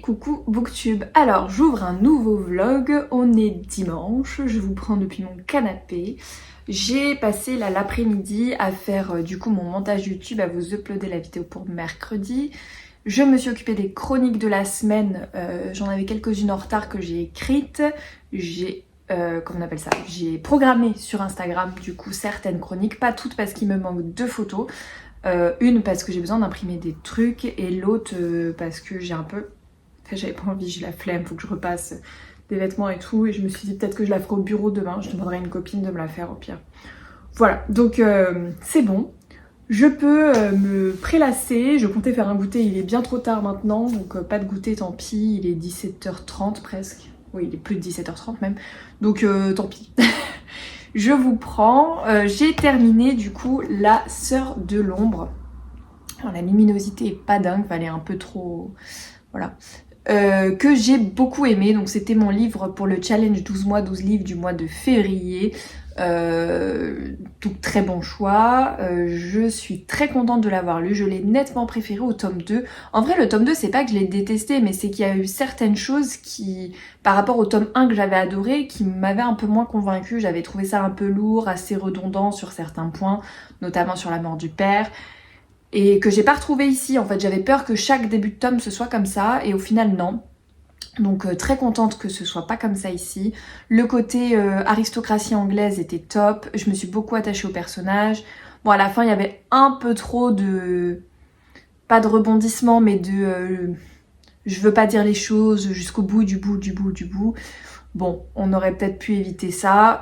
Coucou Booktube, alors j'ouvre un nouveau vlog, on est dimanche, je vous prends depuis mon canapé. J'ai passé l'après-midi à faire du coup mon montage YouTube, à vous uploader la vidéo pour mercredi. Je me suis occupée des chroniques de la semaine, j'en avais quelques-unes en retard que j'ai écrites. Comment on appelle ça, j'ai programmé sur Instagram du coup certaines chroniques, pas toutes parce qu'il me manque 2 photos. Une parce que j'ai besoin d'imprimer des trucs et l'autre parce que j'ai un peu... J'avais pas envie, j'ai la flemme, faut que je repasse des vêtements et tout. Et je me suis dit peut-être que je la ferai au bureau demain. Je demanderai à une copine de me la faire au pire. Voilà, donc c'est bon. Je peux me prélasser. Je comptais faire un goûter, il est bien trop tard maintenant. Donc pas de goûter, tant pis. Il est 17h30 presque. Oui, il est plus de 17h30 même. Donc tant pis. Je vous prends. J'ai terminé du coup La Sœur de l'Ombre. Alors, la luminosité est pas dingue, elle est un peu trop... Voilà. Que j'ai beaucoup aimé, donc c'était mon livre pour le challenge 12 mois 12 livres du mois de février, donc très bon choix. Je suis très contente de l'avoir lu, je l'ai nettement préféré au tome 2. En vrai le tome 2 c'est pas que je l'ai détesté, mais c'est qu'il y a eu certaines choses qui, par rapport au tome 1 que j'avais adoré, qui m'avaient un peu moins convaincue. J'avais trouvé ça un peu lourd, assez redondant sur certains points, notamment sur la mort du père. Et que j'ai pas retrouvé ici, en fait j'avais peur que chaque début de tome ce soit comme ça, et au final non. Donc très contente que ce soit pas comme ça ici. Le côté aristocratie anglaise était top, je me suis beaucoup attachée au personnage. Bon à la fin il y avait un peu trop de... pas de rebondissement mais de... je veux pas dire les choses jusqu'au bout du bout. Bon, on aurait peut-être pu éviter ça,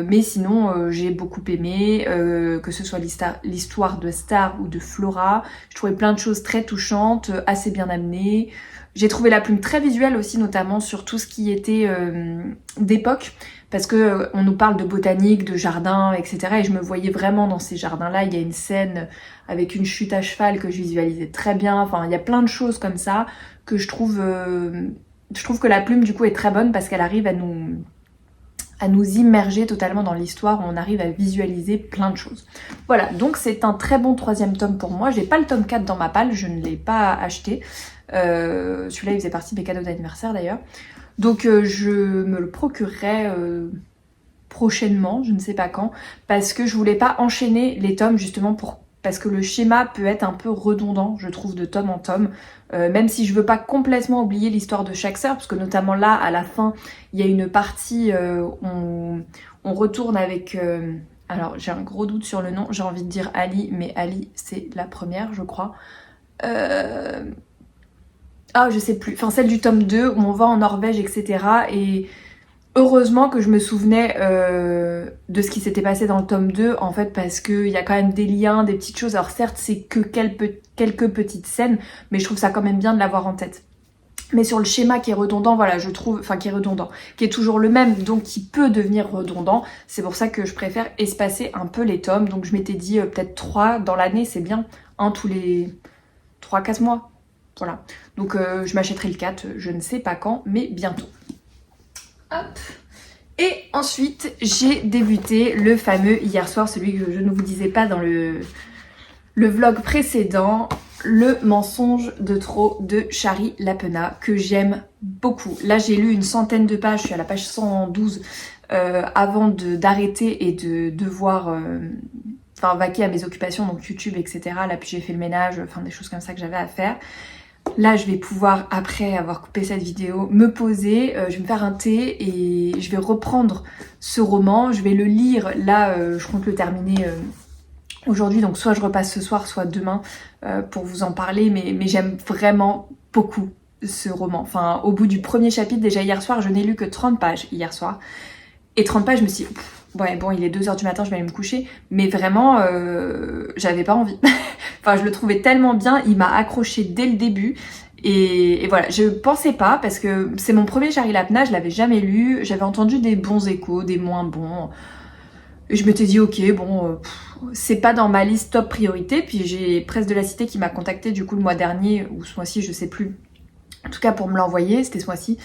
mais sinon j'ai beaucoup aimé, que ce soit l'histoire de Star ou de Flora. Je trouvais plein de choses très touchantes, assez bien amenées. J'ai trouvé la plume très visuelle aussi, notamment sur tout ce qui était d'époque, parce que on nous parle de botanique, de jardin, etc. Et je me voyais vraiment dans ces jardins-là. Il y a une scène avec une chute à cheval que je visualisais très bien. Enfin, il y a plein de choses comme ça que je trouve que la plume du coup est très bonne parce qu'elle arrive à nous immerger totalement dans l'histoire, où on arrive à visualiser plein de choses. Voilà, donc c'est un très bon 3e tome pour moi. J'ai pas le tome 4 dans ma palle, je ne l'ai pas acheté. Celui-là il faisait partie de mes cadeaux d'anniversaire d'ailleurs. Donc je me le procurerai prochainement, je ne sais pas quand, parce que je voulais pas enchaîner les tomes justement parce que le schéma peut être un peu redondant, je trouve, de tome en tome. Même si je veux pas complètement oublier l'histoire de chaque sœur, parce que notamment là, à la fin, il y a une partie où on retourne avec... alors, j'ai un gros doute sur le nom, j'ai envie de dire Ali, mais Ali, c'est la première, je crois. Ah, je sais plus. Enfin, celle du tome 2, où on va en Norvège, etc. Et... heureusement que je me souvenais de ce qui s'était passé dans le tome 2, en fait, parce qu'il y a quand même des liens, des petites choses. Alors certes, c'est que quelques petites scènes, mais je trouve ça quand même bien de l'avoir en tête. Mais sur le schéma qui est redondant, voilà, je trouve, enfin qui est redondant, qui est toujours le même, donc qui peut devenir redondant. C'est pour ça que je préfère espacer un peu les tomes. Donc je m'étais dit peut-être 3 dans l'année, c'est bien, un tous les 3-4 mois. Voilà, donc je m'achèterai le 4, je ne sais pas quand, mais bientôt. Hop. Et ensuite, j'ai débuté le fameux hier soir, celui que je ne vous disais pas dans le vlog précédent, Le mensonge de trop de Shari Lapena, que j'aime beaucoup. Là, j'ai lu une centaine de pages, je suis à la page 112, avant d'arrêter et de devoir vaquer à mes occupations, donc YouTube, etc. Là, puis j'ai fait le ménage, enfin des choses comme ça que j'avais à faire. Là, je vais pouvoir, après avoir coupé cette vidéo, me poser, je vais me faire un thé et je vais reprendre ce roman. Je vais le lire, là, je compte le terminer aujourd'hui, donc soit je repasse ce soir, soit demain pour vous en parler, mais j'aime vraiment beaucoup ce roman. Enfin, au bout du premier chapitre, déjà hier soir, je n'ai lu que 30 pages hier soir. Et 30 pages, je me suis dit, ouais, bon, il est 2h du matin, je vais aller me coucher. Mais vraiment, j'avais pas envie. Enfin, je le trouvais tellement bien, il m'a accroché dès le début. Et voilà, je pensais pas, parce que c'est mon premier Shari Lapena, je l'avais jamais lu. J'avais entendu des bons échos, des moins bons. Et je m'étais dit, ok, bon, c'est pas dans ma liste top priorité. Puis j'ai Presse de la Cité qui m'a contacté du coup le mois dernier, ou ce mois-ci, je sais plus. En tout cas pour me l'envoyer, c'était ce mois-ci.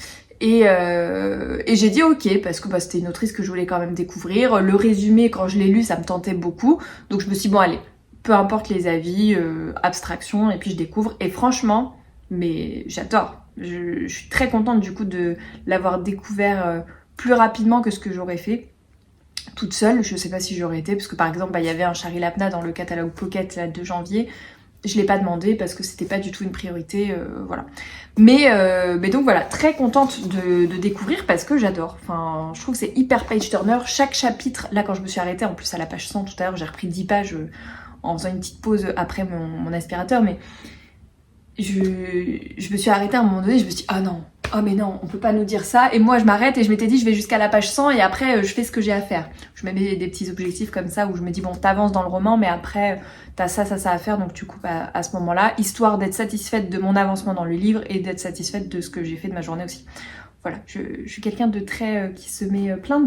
Et j'ai dit ok parce que c'était une autrice que je voulais quand même découvrir. Le résumé quand je l'ai lu ça me tentait beaucoup, donc je me suis dit bon allez, peu importe les avis, abstraction, et puis je découvre. Et franchement, mais j'adore. Je suis très contente du coup de l'avoir découvert plus rapidement que ce que j'aurais fait toute seule. Je sais pas si j'aurais été, parce que par exemple il y avait un Shari Lapna dans le catalogue Pocket là, de janvier. Je l'ai pas demandé parce que c'était pas du tout une priorité, voilà. Mais donc voilà, très contente de découvrir parce que j'adore. Enfin, je trouve que c'est hyper page turner. Chaque chapitre, là quand je me suis arrêtée, en plus à la page 100 tout à l'heure, j'ai repris 10 pages en faisant une petite pause après mon aspirateur, mais je me suis arrêtée à un moment donné, je me suis dit, ah non, oh mais non, on peut pas nous dire ça. Et moi je m'arrête et je m'étais dit, je vais jusqu'à la page 100 et après je fais ce que j'ai à faire. Je me mets des petits objectifs comme ça où je me dis, bon, t'avances dans le roman, mais après t'as ça à faire, donc tu coupes à ce moment-là, histoire d'être satisfaite de mon avancement dans le livre et d'être satisfaite de ce que j'ai fait de ma journée aussi. Voilà, je suis quelqu'un de très... qui se met plein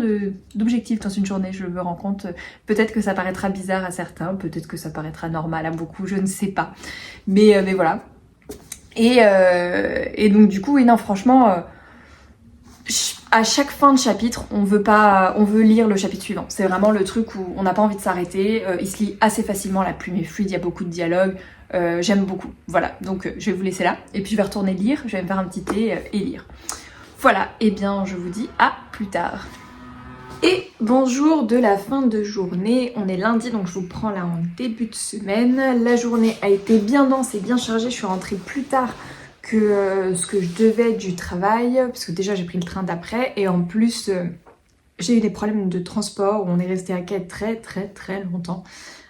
d'objectifs dans une journée, je me rends compte. Peut-être que ça paraîtra bizarre à certains, peut-être que ça paraîtra normal à beaucoup, je ne sais pas. Mais voilà. Et donc du coup, oui, non, franchement, à chaque fin de chapitre, on veut lire le chapitre suivant. C'est vraiment le truc où on n'a pas envie de s'arrêter. Il se lit assez facilement, la plume est fluide, il y a beaucoup de dialogue. J'aime beaucoup. Voilà, donc je vais vous laisser là. Et puis je vais retourner lire, je vais me faire un petit thé et lire. Voilà, et bien je vous dis à plus tard. Et bonjour de la fin de journée, on est lundi donc je vous prends là en début de semaine. La journée a été bien dense et bien chargée, je suis rentrée plus tard que ce que je devais du travail, parce que déjà j'ai pris le train d'après et en plus j'ai eu des problèmes de transport où on est resté à quai très longtemps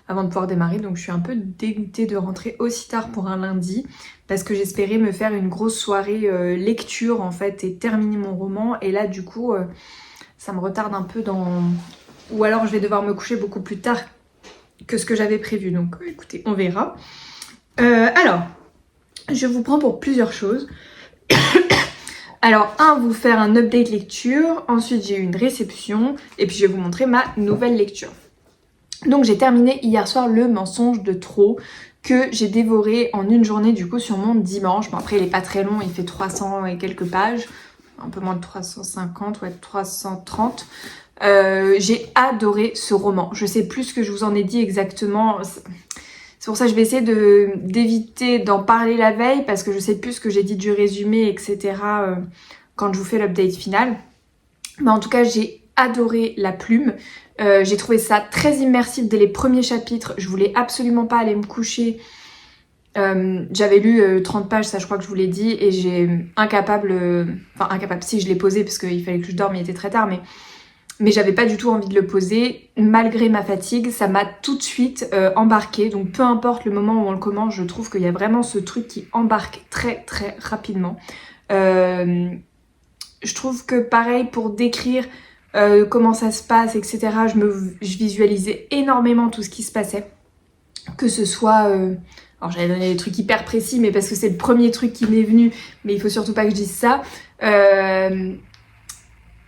avant de pouvoir démarrer, donc je suis un peu dégoûtée de rentrer aussi tard pour un lundi parce que j'espérais me faire une grosse soirée lecture en fait et terminer mon roman, et là du coup ça me retarde un peu ou alors je vais devoir me coucher beaucoup plus tard que ce que j'avais prévu, donc écoutez, on verra. Alors, je vous prends pour plusieurs choses. Alors, vous faire un update lecture, ensuite j'ai eu une réception, et puis je vais vous montrer ma nouvelle lecture. Donc j'ai terminé hier soir Le mensonge de trop, que j'ai dévoré en une journée du coup sur mon dimanche. Bon après il est pas très long, il fait 300 et quelques pages, un peu moins de 350, ouais 330. J'ai adoré ce roman. Je sais plus ce que je vous en ai dit exactement. C'est pour ça que je vais essayer d'éviter d'en parler la veille parce que je sais plus ce que j'ai dit du résumé, etc. Quand je vous fais l'update final. Mais en tout cas, j'ai adoré la plume. J'ai trouvé ça très immersif dès les premiers chapitres. Je voulais absolument pas aller me coucher. J'avais lu 30 pages, ça je crois que je vous l'ai dit, et j'ai incapable, si je l'ai posé parce qu'il fallait que je dorme, il était très tard, mais j'avais pas du tout envie de le poser, malgré ma fatigue, ça m'a tout de suite embarqué, donc peu importe le moment où on le commence, je trouve qu'il y a vraiment ce truc qui embarque très rapidement. Je trouve que pareil, pour décrire comment ça se passe, etc., je visualisais énormément tout ce qui se passait, que ce soit... alors j'allais donner des trucs hyper précis, mais parce que c'est le premier truc qui m'est venu, mais il faut surtout pas que je dise ça. Je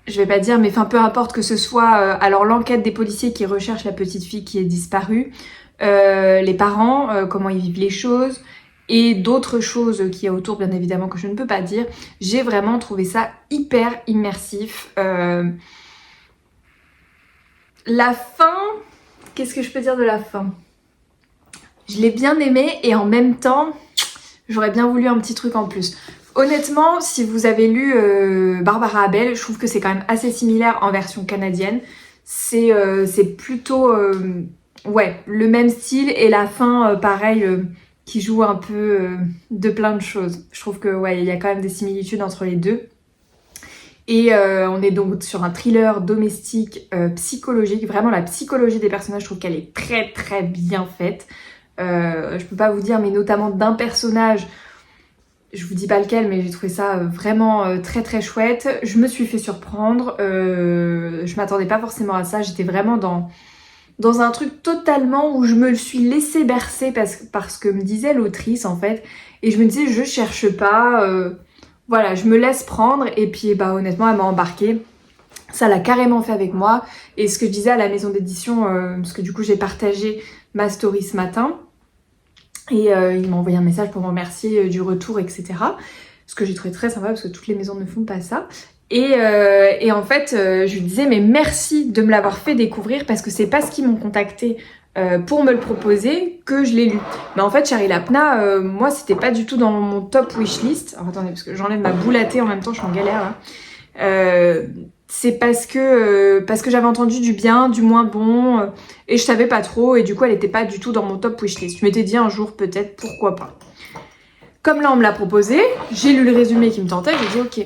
vais pas dire, mais enfin peu importe, que ce soit alors l'enquête des policiers qui recherchent la petite fille qui est disparue, les parents, comment ils vivent les choses, et d'autres choses qu'il y a autour bien évidemment que je ne peux pas dire. J'ai vraiment trouvé ça hyper immersif. La fin, qu'est-ce que je peux dire de la fin ? Je l'ai bien aimé et en même temps, j'aurais bien voulu un petit truc en plus. Honnêtement, si vous avez lu Barbara Abel, je trouve que c'est quand même assez similaire en version canadienne. C'est plutôt ouais, le même style et la fin pareil qui joue un peu de plein de choses. Je trouve que ouais, il y a quand même des similitudes entre les deux. Et on est donc sur un thriller domestique psychologique. Vraiment la psychologie des personnages, je trouve qu'elle est très bien faite. Je peux pas vous dire, mais notamment d'un personnage, je vous dis pas lequel, mais j'ai trouvé ça vraiment très chouette. Je me suis fait surprendre, je m'attendais pas forcément à ça, j'étais vraiment dans un truc totalement où je me le suis laissé bercer parce que me disait l'autrice en fait, et je me disais je cherche pas, voilà, je me laisse prendre, et puis bah honnêtement elle m'a embarquée. Ça l'a carrément fait avec moi, et ce que je disais à la maison d'édition, parce que du coup j'ai partagé ma story ce matin, et il m'a envoyé un message pour me remercier du retour, etc. ce que j'ai trouvé très sympa parce que toutes les maisons ne font pas ça. Et en fait, je lui disais mais merci de me l'avoir fait découvrir parce que c'est parce qu'ils m'ont contacté pour me le proposer que je l'ai lu. Mais en fait, Charlie Lapna, moi c'était pas du tout dans mon top wishlist. Alors attendez, parce que j'enlève ma boule à thé en même temps, je suis en galère là. C'est parce que j'avais entendu du bien, du moins bon, et je savais pas trop, et du coup elle était pas du tout dans mon top wishlist. Je m'étais dit un jour peut-être, pourquoi pas. Comme là on me l'a proposé, j'ai lu le résumé qui me tentait, j'ai dit ok.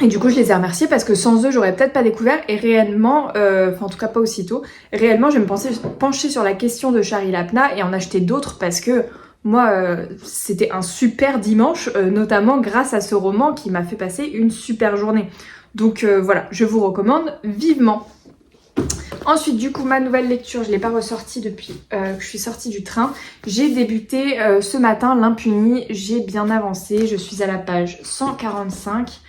Et du coup je les ai remerciés parce que sans eux j'aurais peut-être pas découvert, et réellement, enfin en tout cas pas aussitôt, réellement je vais me pencher sur la question de Charlie Lapna et en acheter d'autres parce que moi c'était un super dimanche, notamment grâce à ce roman qui m'a fait passer une super journée. Donc voilà, je vous recommande vivement. Ensuite, du coup, ma nouvelle lecture, je ne l'ai pas ressortie depuis que je suis sortie du train. J'ai débuté ce matin l'Impuni, j'ai bien avancé. Je suis à la page 145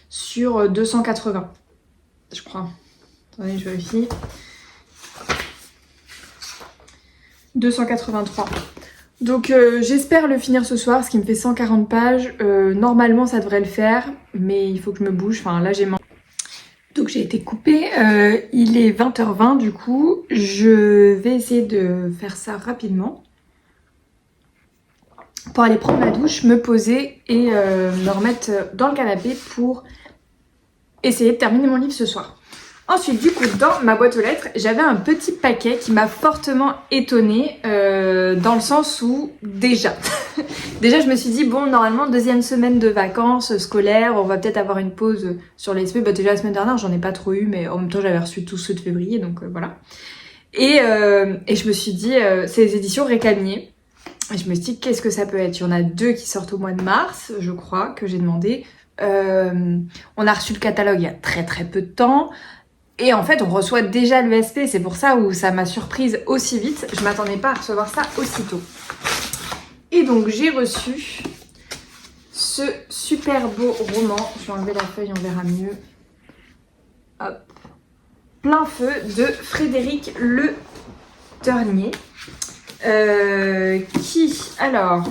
sur 280, je crois. Attendez, je vérifie. 283. Donc j'espère le finir ce soir, ce qui me fait 140 pages. Normalement ça devrait le faire, mais il faut que je me bouge. Enfin là j'ai mangé. Donc j'ai été coupée. Il est 20h20 du coup. Je vais essayer de faire ça rapidement. Pour aller prendre ma douche, me poser et me remettre dans le canapé pour essayer de terminer mon livre ce soir. Ensuite, du coup, dans ma boîte aux lettres, j'avais un petit paquet qui m'a fortement étonnée dans le sens où, déjà, je me suis dit, bon, normalement, deuxième semaine de vacances scolaires, on va peut-être avoir une pause sur les SP. Bah, déjà, la semaine dernière, j'en ai pas trop eu, mais en même temps, j'avais reçu tous ceux de février, donc voilà. Et je me suis dit, c'est les éditions Récamier. Et je me suis dit, qu'est-ce que ça peut être? Il y en a 2 qui sortent au mois de mars, je crois, que j'ai demandé. On a reçu le catalogue il y a très peu de temps. Et en fait, on reçoit déjà le SP, c'est pour ça où ça m'a surprise aussi vite. Je m'attendais pas à recevoir ça aussitôt. Et donc, j'ai reçu ce super beau roman. Je vais enlever la feuille, on verra mieux. Hop. Plein feu de Frédéric Le Ternier. Alors,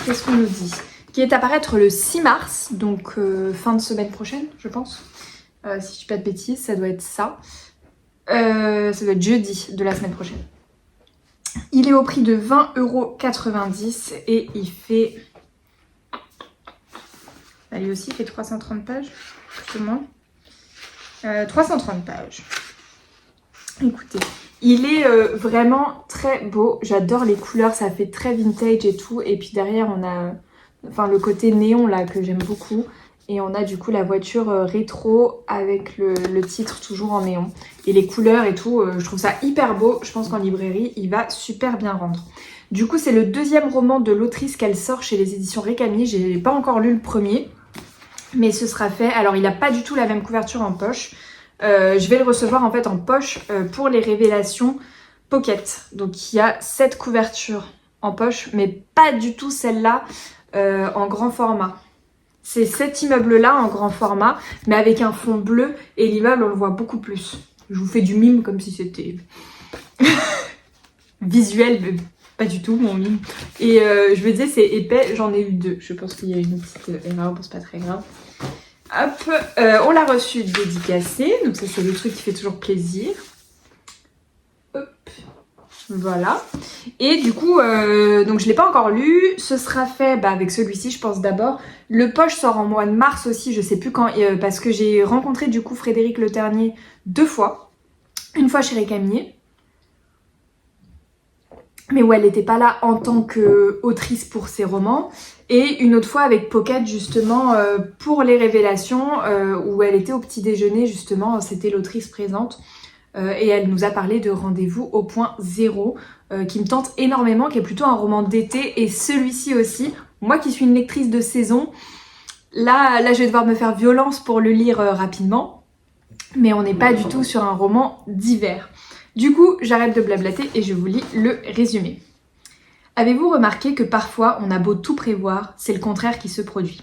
qu'est-ce qu'on nous dit? Qui est à paraître le 6 mars, donc fin de semaine prochaine, je pense. Si je dis pas de bêtises, ça doit être ça. Ça doit être jeudi de la semaine prochaine. Il est au prix de 20,90 € et il fait... Lui aussi, il fait 330 pages, justement. 330 pages. Écoutez, il est vraiment très beau. J'adore les couleurs, ça fait très vintage et tout. Et puis derrière, on a le côté néon là que j'aime beaucoup. Et on a du coup la voiture rétro avec le titre toujours en néon. Et les couleurs et tout, je trouve ça hyper beau. Je pense qu'en librairie, il va super bien rendre. Du coup, c'est le deuxième roman de l'autrice qu'elle sort chez les éditions Récamier. J'ai pas encore lu le premier, mais ce sera fait. Alors, il n'a pas du tout la même couverture en poche. Je vais le recevoir en fait en poche pour les révélations Pocket. Donc, il y a cette couverture en poche, mais pas du tout celle-là en grand format. C'est cet immeuble-là en grand format, mais avec un fond bleu, et l'immeuble, on le voit beaucoup plus. Je vous fais du mime comme si c'était visuel, mais pas du tout mon mime. Et je me disais, c'est épais, j'en ai eu 2. Je pense qu'il y a une petite erreur, bon, c'est pas très grave. Hop, on l'a reçu dédicacé, donc ça c'est le truc qui fait toujours plaisir. Hop. Voilà. Et du coup, donc je l'ai pas encore lu. Ce sera fait avec celui-ci, je pense d'abord. Le poche sort en mois de mars aussi, je sais plus quand, parce que j'ai rencontré du coup Frédéric Le Ternier 2 fois. Une fois chez Récamier, mais où elle n'était pas là en tant qu'autrice pour ses romans. Et une autre fois avec Pocket justement pour les révélations, où elle était au petit déjeuner justement, c'était l'autrice présente. Et elle nous a parlé de Rendez-vous au point zéro, qui me tente énormément, qui est plutôt un roman d'été, et celui-ci aussi. Moi qui suis une lectrice de saison, là je vais devoir me faire violence pour le lire rapidement, mais on n'est pas du tout sur un roman d'hiver. Du coup, j'arrête de blablater et je vous lis le résumé. Avez-vous remarqué que parfois on a beau tout prévoir, c'est le contraire qui se produit?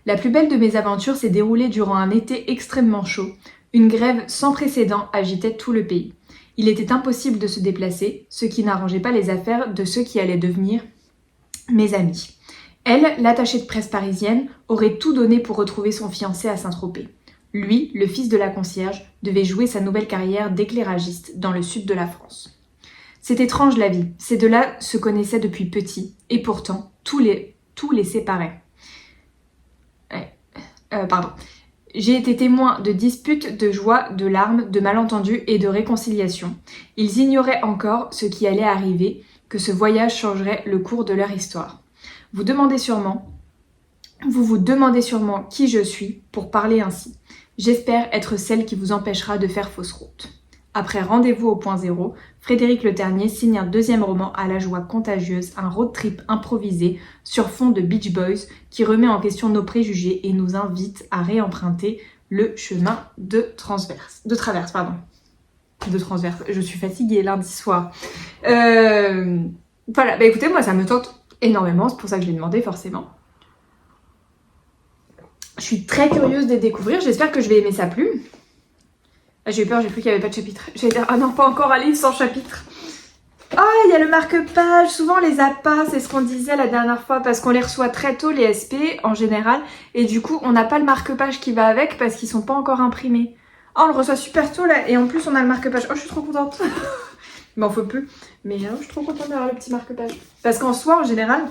La plus belle de mes aventures s'est déroulée durant un été extrêmement chaud. Une grève sans précédent agitait tout le pays. Il était impossible de se déplacer, ce qui n'arrangeait pas les affaires de ceux qui allaient devenir mes amis. Elle, l'attachée de presse parisienne, aurait tout donné pour retrouver son fiancé à Saint-Tropez. Lui, le fils de la concierge, devait jouer sa nouvelle carrière d'éclairagiste dans le sud de la France. C'est étrange la vie, ces deux-là se connaissaient depuis petit, et pourtant, tout les séparait. Pardon. J'ai été témoin de disputes, de joies, de larmes, de malentendus et de réconciliations. Ils ignoraient encore ce qui allait arriver, que ce voyage changerait le cours de leur histoire. Vous vous demandez sûrement qui je suis pour parler ainsi. J'espère être celle qui vous empêchera de faire fausse route. Après Rendez-vous au point zéro, Frédéric Le Ternier signe un deuxième roman à la joie contagieuse, un road trip improvisé sur fond de Beach Boys qui remet en question nos préjugés et nous invite à réemprunter le chemin de traverse. Je suis fatiguée lundi soir. Voilà, bah écoutez, moi ça me tente énormément, c'est pour ça que je l'ai demandé forcément. Je suis très curieuse de les découvrir, j'espère que je vais aimer ça plus. J'ai eu peur, j'ai cru qu'il n'y avait pas de chapitre. J'allais dire, ah non, pas encore un livre sans chapitre. Ah, il y a le marque-page. Souvent, on les a pas, c'est ce qu'on disait la dernière fois, parce qu'on les reçoit très tôt, les SP, en général. Et du coup, on n'a pas le marque-page qui va avec, parce qu'ils sont pas encore imprimés. Ah, on le reçoit super tôt, là. Et en plus, on a le marque-page. Oh, je suis trop contente. Il m'en faut plus. Mais je suis trop contente d'avoir le petit marque-page. Parce qu'en soi, en général,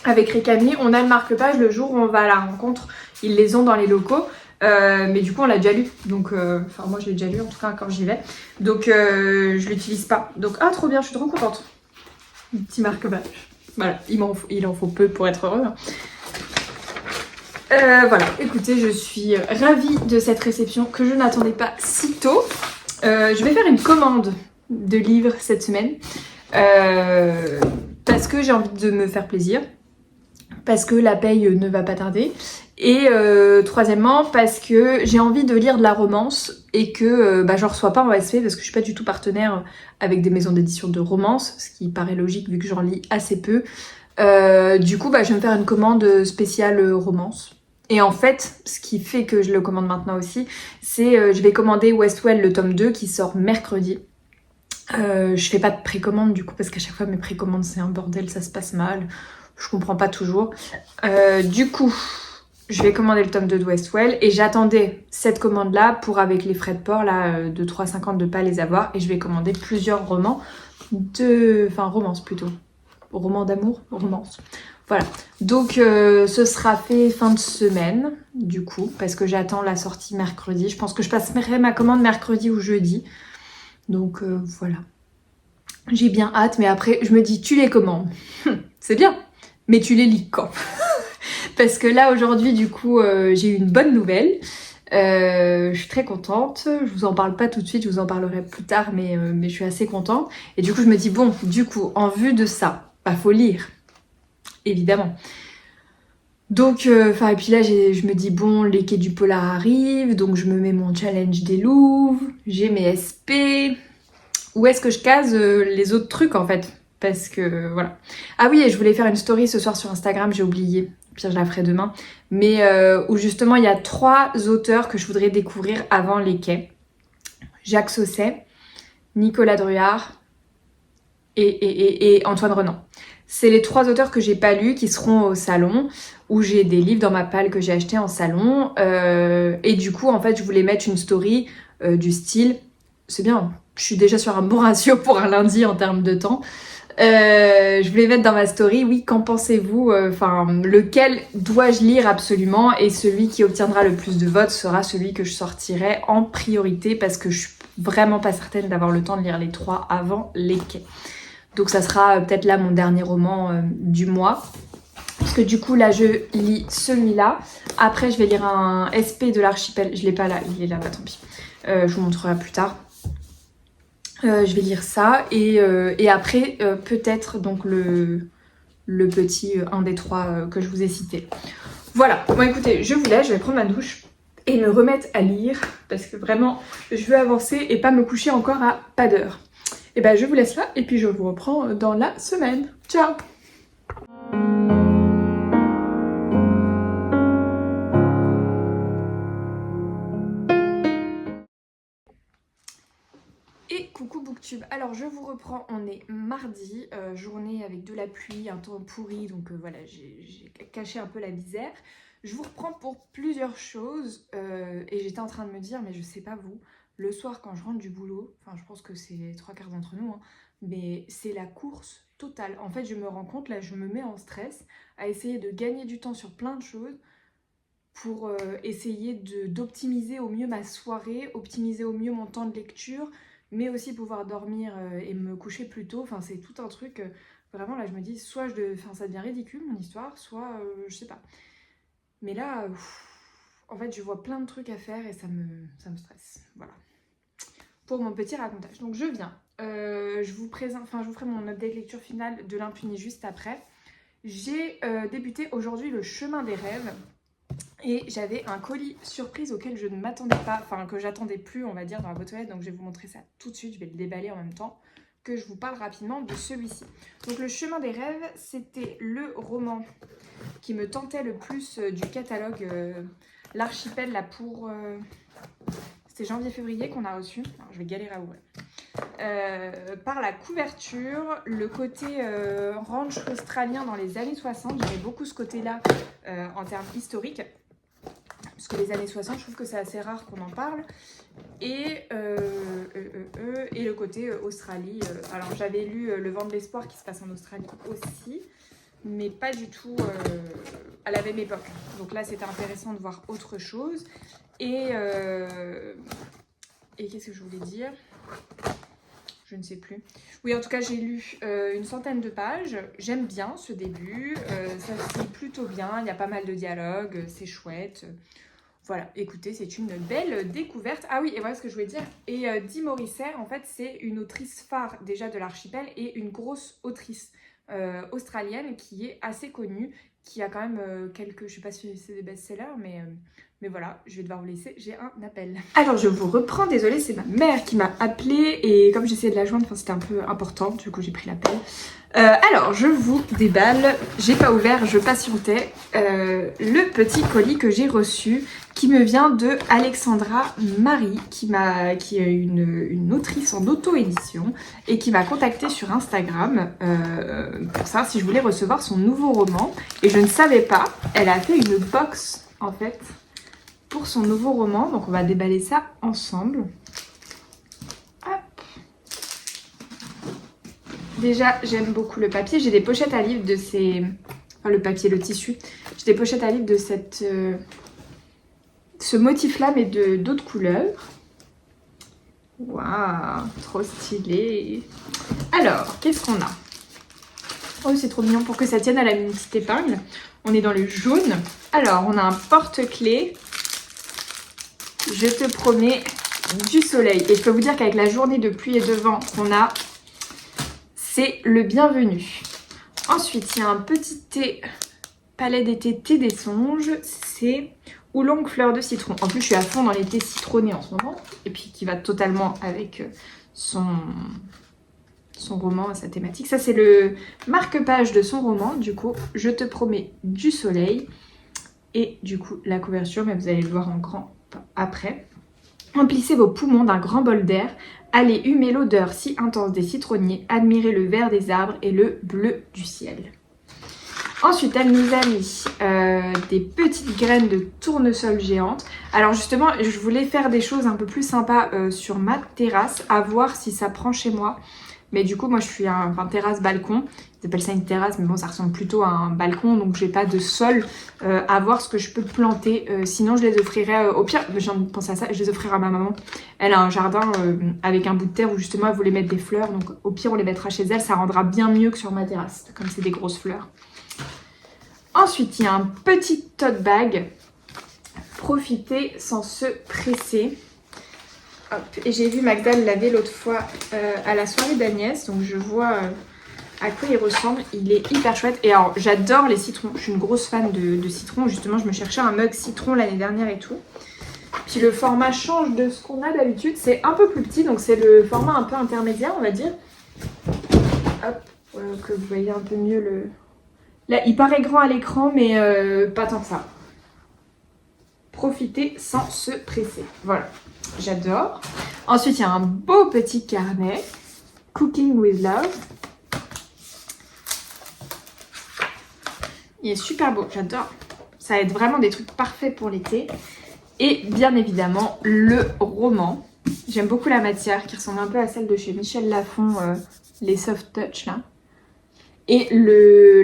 avec Récamier, on a le marque-page le jour où on va à la rencontre. Ils les ont dans les locaux. Mais du coup on l'a déjà lu, donc enfin moi je l'ai déjà lu en tout cas quand j'y vais, donc je l'utilise pas, donc ah trop bien, je suis trop contente. Un petit marque-page, voilà, il en faut peu pour être heureux. Voilà, écoutez, je suis ravie de cette réception que je n'attendais pas si tôt. Je vais faire une commande de livres cette semaine parce que j'ai envie de me faire plaisir, parce que la paye ne va pas tarder. Et troisièmement, parce que j'ai envie de lire de la romance et que je reçois pas en SP parce que je suis pas du tout partenaire avec des maisons d'édition de romance, ce qui paraît logique vu que j'en lis assez peu. Du coup, je vais me faire une commande spéciale romance. Et en fait, ce qui fait que je le commande maintenant aussi, c'est je vais commander Westwell le tome 2 qui sort mercredi. Je fais pas de précommande du coup parce qu'à chaque fois mes précommandes c'est un bordel, ça se passe mal. Je comprends pas toujours. Du coup, je vais commander le tome 2 de Westwell et j'attendais cette commande-là pour, avec les frais de port là, de 3,50 de pas les avoir, et je vais commander plusieurs romans romance plutôt. Roman d'amour, romance. Voilà. Donc ce sera fait fin de semaine du coup parce que j'attends la sortie mercredi. Je pense que je passerai ma commande mercredi ou jeudi. Donc voilà. J'ai bien hâte, mais après je me dis tu les commandes. C'est bien, mais tu les lis quand? Parce que là aujourd'hui du coup j'ai eu une bonne nouvelle, je suis très contente, je vous en parle pas tout de suite, je vous en parlerai plus tard, mais je suis assez contente. Et du coup je me dis bon, du coup en vue de ça, faut lire, évidemment. Donc, et puis là je me dis bon, les quais du polar arrivent, donc je me mets mon challenge des Louvres, j'ai mes SP, où est-ce que je case les autres trucs en fait? Parce que voilà. Ah oui, et je voulais faire une story ce soir sur Instagram, j'ai oublié. Pire, je la ferai demain. Mais où justement, il y a 3 auteurs que je voudrais découvrir avant les quais. Jacques Sausset, Nicolas Druard et Antoine Renan. C'est les 3 auteurs que j'ai pas lus qui seront au salon, où j'ai des livres dans ma palle que j'ai acheté en salon. Et du coup, en fait, je voulais mettre une story du style... C'est bien, je suis déjà sur un bon ratio pour un lundi en termes de temps. Je voulais mettre dans ma story, oui, qu'en pensez-vous, lequel dois-je lire absolument, et celui qui obtiendra le plus de votes sera celui que je sortirai en priorité parce que je suis vraiment pas certaine d'avoir le temps de lire les 3 avant les quais. Donc ça sera peut-être là mon dernier roman du mois. Parce que du coup là je lis celui-là. Après je vais lire un SP de l'archipel. Je l'ai pas là, il est là, tant pis. Je vous montrerai plus tard. Je vais lire ça et après peut-être donc le petit un des 3 que je vous ai cité. Voilà, bon écoutez, je vous laisse, je vais prendre ma douche et me remettre à lire parce que vraiment je veux avancer et pas me coucher encore à pas d'heure. Et je vous laisse là et puis je vous reprends dans la semaine. Ciao! Et coucou BookTube. YouTube, alors je vous reprends, on est mardi, journée avec de la pluie, un temps pourri, donc voilà, j'ai caché un peu la misère. Je vous reprends pour plusieurs choses, et j'étais en train de me dire, mais je sais pas vous, le soir quand je rentre du boulot, enfin je pense que c'est trois quarts d'entre nous, hein, mais c'est la course totale. En fait je me rends compte, là je me mets en stress à essayer de gagner du temps sur plein de choses, pour essayer d'optimiser au mieux ma soirée, optimiser au mieux mon temps de lecture, mais aussi pouvoir dormir et me coucher plus tôt. Enfin, c'est tout un truc, vraiment là je me dis, soit enfin, ça devient ridicule mon histoire, soit je sais pas. Mais là, en fait je vois plein de trucs à faire et ça me stresse, voilà. Pour mon petit racontage. Donc je viens, je vous présente, enfin je vous ferai mon update lecture finale de l'Impuni juste après. J'ai débuté aujourd'hui le chemin des rêves. Et j'avais un colis surprise auquel je ne m'attendais pas, enfin que j'attendais plus on va dire dans la boîte aux lettres, donc je vais vous montrer ça tout de suite, je vais le déballer en même temps que je vous parle rapidement de celui-ci. Donc le chemin des rêves, c'était le roman qui me tentait le plus du catalogue L'archipel là pour... C'était janvier-février qu'on a reçu, alors, je vais galérer à ouvrir. Par la couverture, le côté ranch australien dans les années 60, j'aimais beaucoup ce côté-là en termes historiques, parce que les années 60, je trouve que c'est assez rare qu'on en parle, et le côté Australie. Alors j'avais lu Le vent de l'espoir qui se passe en Australie aussi, mais pas du tout à la même époque. Donc là c'était intéressant de voir autre chose, et qu'est-ce que je voulais dire ? Je ne sais plus. Oui, en tout cas, j'ai lu une centaine de pages. J'aime bien ce début. Ça se lit plutôt bien. Il y a pas mal de dialogues. C'est chouette. Voilà, écoutez, c'est une belle découverte. Ah oui, et voilà ce que je voulais dire. Et Dee Morisset, en fait, c'est une autrice phare déjà de l'archipel et une grosse autrice australienne qui est assez connue, qui a quand même quelques... Je sais pas si c'est des best-sellers, mais voilà, je vais devoir vous laisser, j'ai un appel. Alors je vous reprends, désolée, c'est ma mère qui m'a appelée et comme j'essayais de la joindre, c'était un peu important, du coup j'ai pris l'appel. Alors je vous déballe, j'ai pas ouvert, je patientais, le petit colis que j'ai reçu qui me vient de Alexandra Marie, qui est une autrice en auto-édition et qui m'a contactée sur Instagram pour savoir si je voulais recevoir son nouveau roman. Et je ne savais pas, elle a fait une box en fait pour son nouveau roman, donc on va déballer ça ensemble. Hop. Déjà, j'aime beaucoup le papier, j'ai des pochettes à livres de ces... Enfin, le papier, le tissu. J'ai des pochettes à livres de cette... ce motif-là, mais d'autres couleurs. Waouh, trop stylé. Alors, qu'est-ce qu'on a ? Oh, c'est trop mignon. Pour que ça tienne, elle a mis une petite épingle. On est dans le jaune. Alors, on a un porte-clés. Je te promets du soleil. Et je peux vous dire qu'avec la journée de pluie et de vent qu'on a, c'est le bienvenu. Ensuite, il y a un petit thé, palais d'été, thé des songes. C'est Oolong fleur de citron. En plus, je suis à fond dans les thés citronnés en ce moment. Et puis, qui va totalement avec son roman, sa thématique. Ça, c'est le marque-page de son roman. Du coup, je te promets du soleil. Et du coup, la couverture, mais vous allez le voir en grand après. Emplissez vos poumons d'un grand bol d'air. Allez humer l'odeur si intense des citronniers. Admirez le vert des arbres et le bleu du ciel. Ensuite, elle nous a mis des petites graines de tournesol géantes. Alors justement, je voulais faire des choses un peu plus sympas sur ma terrasse, à voir si ça prend chez moi. Mais du coup, moi, je suis un terrasse-balcon. Ils appellent ça une terrasse, mais bon, ça ressemble plutôt à un balcon. Donc, j'ai pas de sol. À voir ce que je peux planter. Sinon, je les offrirais au pire. J'ai envie de penser à ça. Je les offrirai à ma maman. Elle a un jardin avec un bout de terre où justement, elle voulait mettre des fleurs. Donc, au pire, on les mettra chez elle. Ça rendra bien mieux que sur ma terrasse. Comme c'est des grosses fleurs. Ensuite, il y a un petit tote bag. Profiter sans se presser. Hop. Et j'ai vu Magdal laver l'autre fois à la soirée d'Agnès, donc je vois à quoi il ressemble. Il est hyper chouette. Et alors, j'adore les citrons. Je suis une grosse fan de citron. Justement, je me cherchais un mug citron l'année dernière et tout. Puis le format change de ce qu'on a d'habitude. C'est un peu plus petit, donc c'est le format un peu intermédiaire, on va dire. Hop, que vous voyez un peu mieux le... Là, il paraît grand à l'écran, mais pas tant que ça. Profiter sans se presser. Voilà. J'adore. Ensuite, il y a un beau petit carnet Cooking with Love. Il est super beau, j'adore. Ça va être vraiment des trucs parfaits pour l'été. Et bien évidemment, le roman. J'aime beaucoup la matière qui ressemble un peu à celle de chez Michel Lafon, les Soft Touch là. Et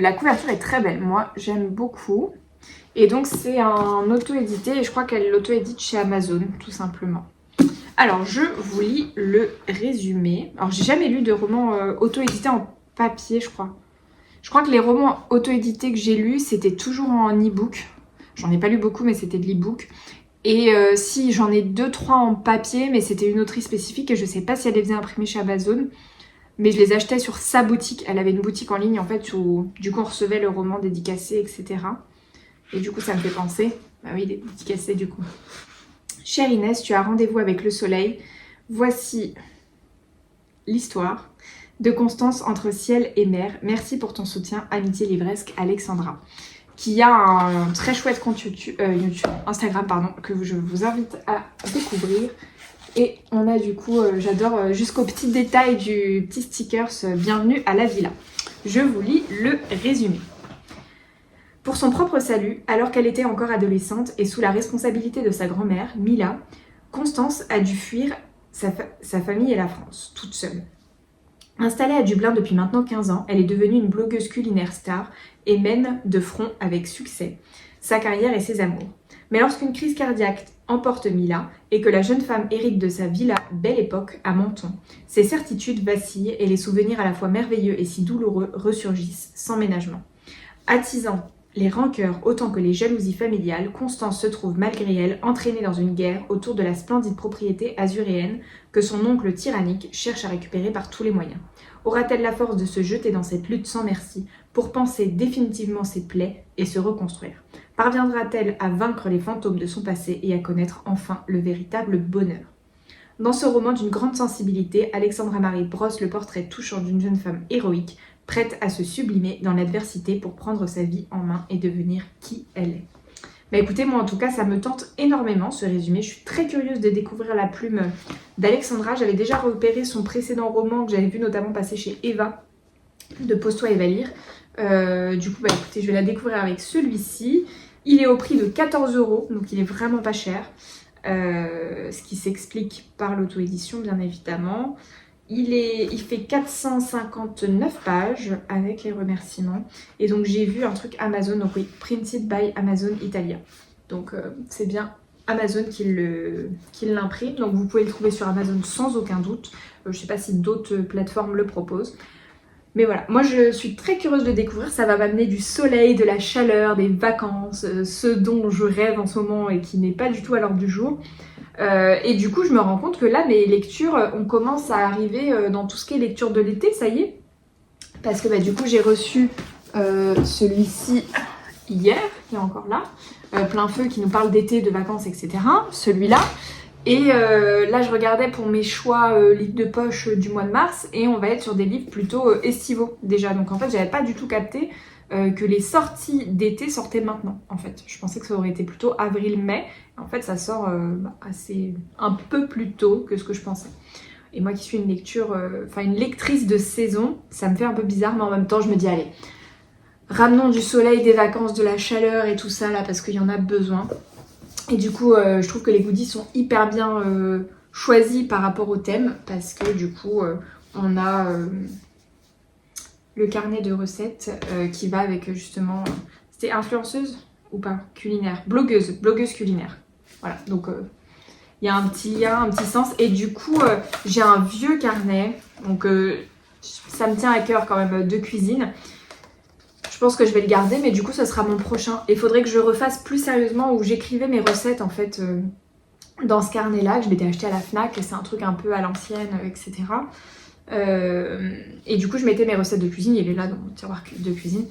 la couverture est très belle, moi j'aime beaucoup. Et donc c'est un auto-édité et je crois qu'elle l'auto-édite chez Amazon tout simplement. Alors je vous lis le résumé. Alors j'ai jamais lu de roman auto-édité en papier je crois. Je crois que les romans auto-édités que j'ai lus c'était toujours en e-book. J'en ai pas lu beaucoup mais c'était de l'e-book. Et si j'en ai 2-3 en papier mais c'était une autrice spécifique et je sais pas si elle les faisait imprimer chez Amazon. Mais je les achetais sur sa boutique. Elle avait une boutique en ligne en fait où du coup on recevait le roman dédicacé etc. Et du coup ça me fait penser. Bah oui il est dédicacé du coup. Chère Inès, tu as rendez-vous avec le soleil. Voici l'histoire de Constance entre ciel et mer. Merci pour ton soutien, amitié livresque, Alexandra. Qui a un très chouette compte Instagram pardon, que je vous invite à découvrir. Et on a du coup, j'adore jusqu'au petit détail du petit stickers bienvenue à la villa. Je vous lis le résumé. Pour son propre salut, alors qu'elle était encore adolescente et sous la responsabilité de sa grand-mère, Mila, Constance a dû fuir sa famille et la France, toute seule. Installée à Dublin depuis maintenant 15 ans, elle est devenue une blogueuse culinaire star et mène de front avec succès sa carrière et ses amours. Mais lorsqu'une crise cardiaque emporte Mila et que la jeune femme hérite de sa villa Belle Époque à Menton, ses certitudes vacillent et les souvenirs à la fois merveilleux et si douloureux ressurgissent sans ménagement. Attisant les rancœurs autant que les jalousies familiales, Constance se trouve malgré elle entraînée dans une guerre autour de la splendide propriété azuréenne que son oncle tyrannique cherche à récupérer par tous les moyens. Aura-t-elle la force de se jeter dans cette lutte sans merci pour panser définitivement ses plaies et se reconstruire? Parviendra-t-elle à vaincre les fantômes de son passé et à connaître enfin le véritable bonheur? Dans ce roman d'une grande sensibilité, Alexandra Marie brosse le portrait touchant d'une jeune femme héroïque, prête à se sublimer dans l'adversité pour prendre sa vie en main et devenir qui elle est. Bah écoutez, moi en tout cas ça me tente énormément ce résumé, je suis très curieuse de découvrir la plume d'Alexandra. J'avais déjà repéré son précédent roman que j'avais vu notamment passer chez Eva, de Pose-toi et va lire. Du coup bah écoutez, je vais la découvrir avec celui-ci. Il est au prix de 14 €, donc il est vraiment pas cher, ce qui s'explique par l'auto-édition bien évidemment. Il fait 459 pages avec les remerciements. Et donc j'ai vu un truc Amazon, donc oui, Printed by Amazon Italia. Donc c'est bien Amazon qui l'imprime. Donc vous pouvez le trouver sur Amazon sans aucun doute. Je ne sais pas si d'autres plateformes le proposent. Mais voilà, moi je suis très curieuse de découvrir. Ça va m'amener du soleil, de la chaleur, des vacances, ce dont je rêve en ce moment et qui n'est pas du tout à l'ordre du jour. Et du coup je me rends compte que là mes lectures, on commence à arriver dans tout ce qui est lecture de l'été, ça y est. Parce que bah, du coup j'ai reçu celui-ci hier, qui est encore là, plein feu, qui nous parle d'été, de vacances, etc. Celui-là. Et là je regardais pour mes choix livres de poche du mois de mars et on va être sur des livres plutôt estivaux déjà. Donc en fait j'avais pas du tout capté que les sorties d'été sortaient maintenant en fait. Je pensais que ça aurait été plutôt avril-mai. En fait ça sort un peu plus tôt que ce que je pensais. Et moi qui suis une une lectrice de saison, ça me fait un peu bizarre mais en même temps je me dis allez, ramenons du soleil, des vacances, de la chaleur et tout ça là parce qu'il y en a besoin. Et du coup je trouve que les goodies sont hyper bien choisis par rapport au thème parce que du coup on a le carnet de recettes qui va avec justement... C'était influenceuse ou pas? Culinaire. Blogueuse culinaire. Voilà, donc il y a un petit lien, un petit sens. Et du coup, j'ai un vieux carnet. Donc ça me tient à cœur quand même de cuisine. Je pense que je vais le garder, mais du coup, ce sera mon prochain. Et il faudrait que je refasse plus sérieusement où j'écrivais mes recettes en fait dans ce carnet-là, que je m'étais acheté à la Fnac. Et c'est un truc un peu à l'ancienne, etc. Et du coup je mettais mes recettes de cuisine, il est là dans mon tiroir de cuisine,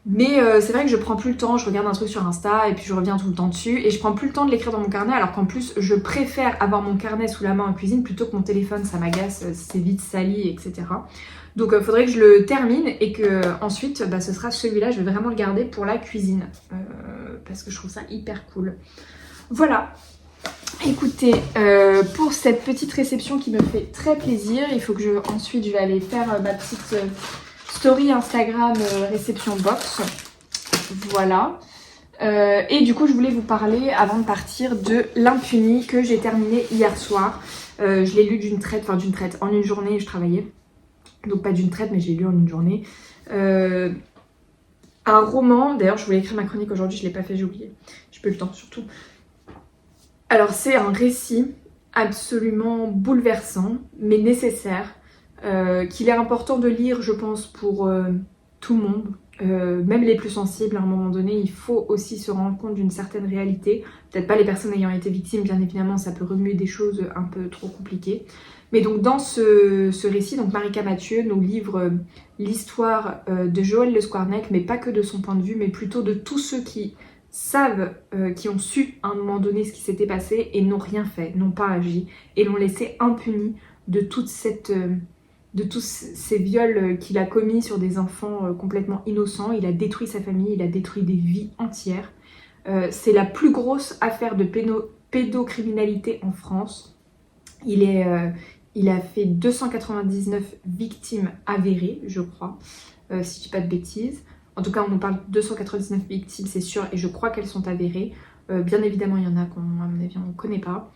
mais c'est vrai que je prends plus le temps, je regarde un truc sur Insta et puis je reviens tout le temps dessus et je prends plus le temps de l'écrire dans mon carnet, alors qu'en plus je préfère avoir mon carnet sous la main en cuisine plutôt que mon téléphone, ça m'agace, c'est vite sali, etc. Donc faudrait que je le termine et que ensuite ce sera celui-là, je vais vraiment le garder pour la cuisine parce que je trouve ça hyper cool. Voilà. Écoutez, pour cette petite réception qui me fait très plaisir, il faut que ensuite je vais aller faire ma petite story Instagram réception box. Voilà. Et du coup, je voulais vous parler avant de partir de L'Impuni que j'ai terminé hier soir. Je l'ai lu d'une traite, en une journée, je travaillais. Donc pas d'une traite, mais j'ai lu en une journée. Un roman, d'ailleurs je voulais écrire ma chronique aujourd'hui, je ne l'ai pas fait, j'ai oublié. J'ai pas eu le temps surtout. Alors c'est un récit absolument bouleversant, mais nécessaire, qu'il est important de lire, je pense, pour tout le monde. Même les plus sensibles, à un moment donné, il faut aussi se rendre compte d'une certaine réalité. Peut-être pas les personnes ayant été victimes, bien évidemment, ça peut remuer des choses un peu trop compliquées. Mais donc dans ce récit, donc Marika Mathieu nous livre l'histoire de Joël Le Squarnec, mais pas que de son point de vue, mais plutôt de tous ceux qui savent, qui ont su à un moment donné ce qui s'était passé et n'ont rien fait, n'ont pas agi, et l'ont laissé impuni de toute cette... de tous ces viols qu'il a commis sur des enfants complètement innocents. Il a détruit sa famille, il a détruit des vies entières. C'est la plus grosse affaire de pédocriminalité en France. Il a fait 299 victimes avérées, je crois, si je dis pas de bêtises. En tout cas, on nous parle de 299 victimes, c'est sûr, et je crois qu'elles sont avérées. Bien évidemment, il y en a qu'à mon avis, on ne connaît pas.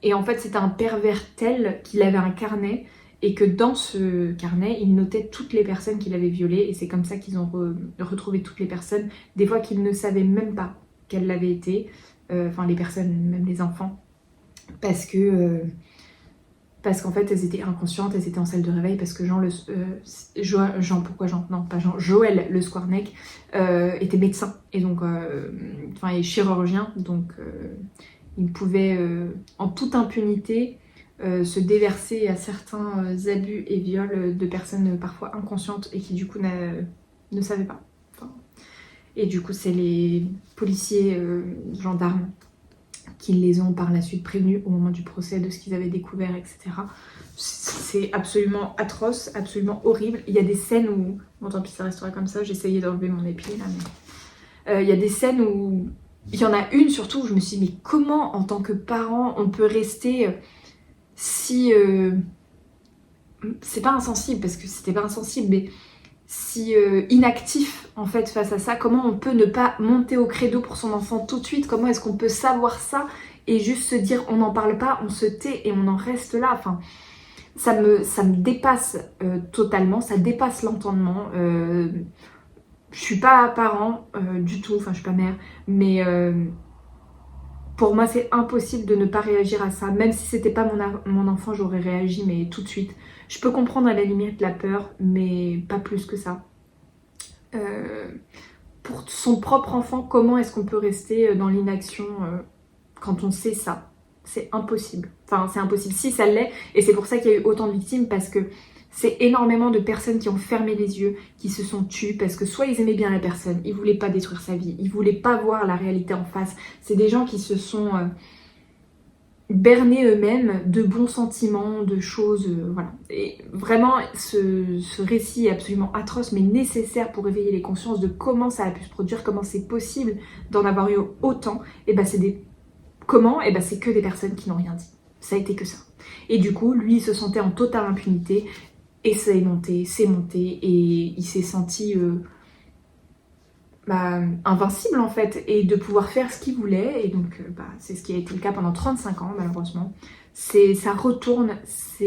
Et en fait, c'était un pervers tel qu'il avait un carnet et que dans ce carnet, il notait toutes les personnes qu'il avait violées. Et c'est comme ça qu'ils ont retrouvé toutes les personnes, des fois qu'ils ne savaient même pas qu'elles l'avaient été. Enfin, les personnes, même les enfants. Parce qu'en fait, elles étaient inconscientes, elles étaient en salle de réveil parce que Joël Le Squarnec était médecin et donc, est chirurgien, donc il pouvait en toute impunité se déverser à certains abus et viols de personnes parfois inconscientes et qui du coup ne savaient pas. Et du coup, c'est les policiers, gendarmes qui les ont par la suite prévenus au moment du procès de ce qu'ils avaient découvert, etc. C'est absolument atroce, absolument horrible. Il y a des scènes où... Bon, tant pis, ça restera comme ça. J'essayais d'enlever mon épi, là, mais... il y a des scènes où... Il y en a une, surtout, où je me suis dit, mais comment, en tant que parent, on peut rester si... C'est pas insensible, parce que c'était pas insensible, mais si inactif en fait face à ça. Comment on peut ne pas monter au credo pour son enfant tout de suite? Comment est-ce qu'on peut savoir ça et juste se dire on n'en parle pas, on se tait et on en reste là? Enfin, ça me dépasse totalement, ça dépasse l'entendement. Je suis pas parent du tout, enfin je suis pas mère, mais pour moi c'est impossible de ne pas réagir à ça. Même si c'était pas mon enfant, j'aurais réagi, mais tout de suite. Je peux comprendre à la limite la peur, mais pas plus que ça. Pour son propre enfant, comment est-ce qu'on peut rester dans l'inaction quand on sait ça? C'est impossible. Enfin, c'est impossible. Si, ça l'est. Et c'est pour ça qu'il y a eu autant de victimes, parce que c'est énormément de personnes qui ont fermé les yeux, qui se sont tues, parce que soit ils aimaient bien la personne, ils voulaient pas détruire sa vie, ils voulaient pas voir la réalité en face. C'est des gens qui se sont... bernés eux-mêmes de bons sentiments, de choses, voilà. Et vraiment, ce récit est absolument atroce, mais nécessaire pour éveiller les consciences de comment ça a pu se produire, comment c'est possible d'en avoir eu autant. Et ben comment? Et ben c'est que des personnes qui n'ont rien dit. Ça a été que ça. Et du coup, lui, il se sentait en totale impunité, et c'est monté, et il s'est senti... invincible en fait, et de pouvoir faire ce qu'il voulait, et donc c'est ce qui a été le cas pendant 35 ans malheureusement. Ça retourne, ça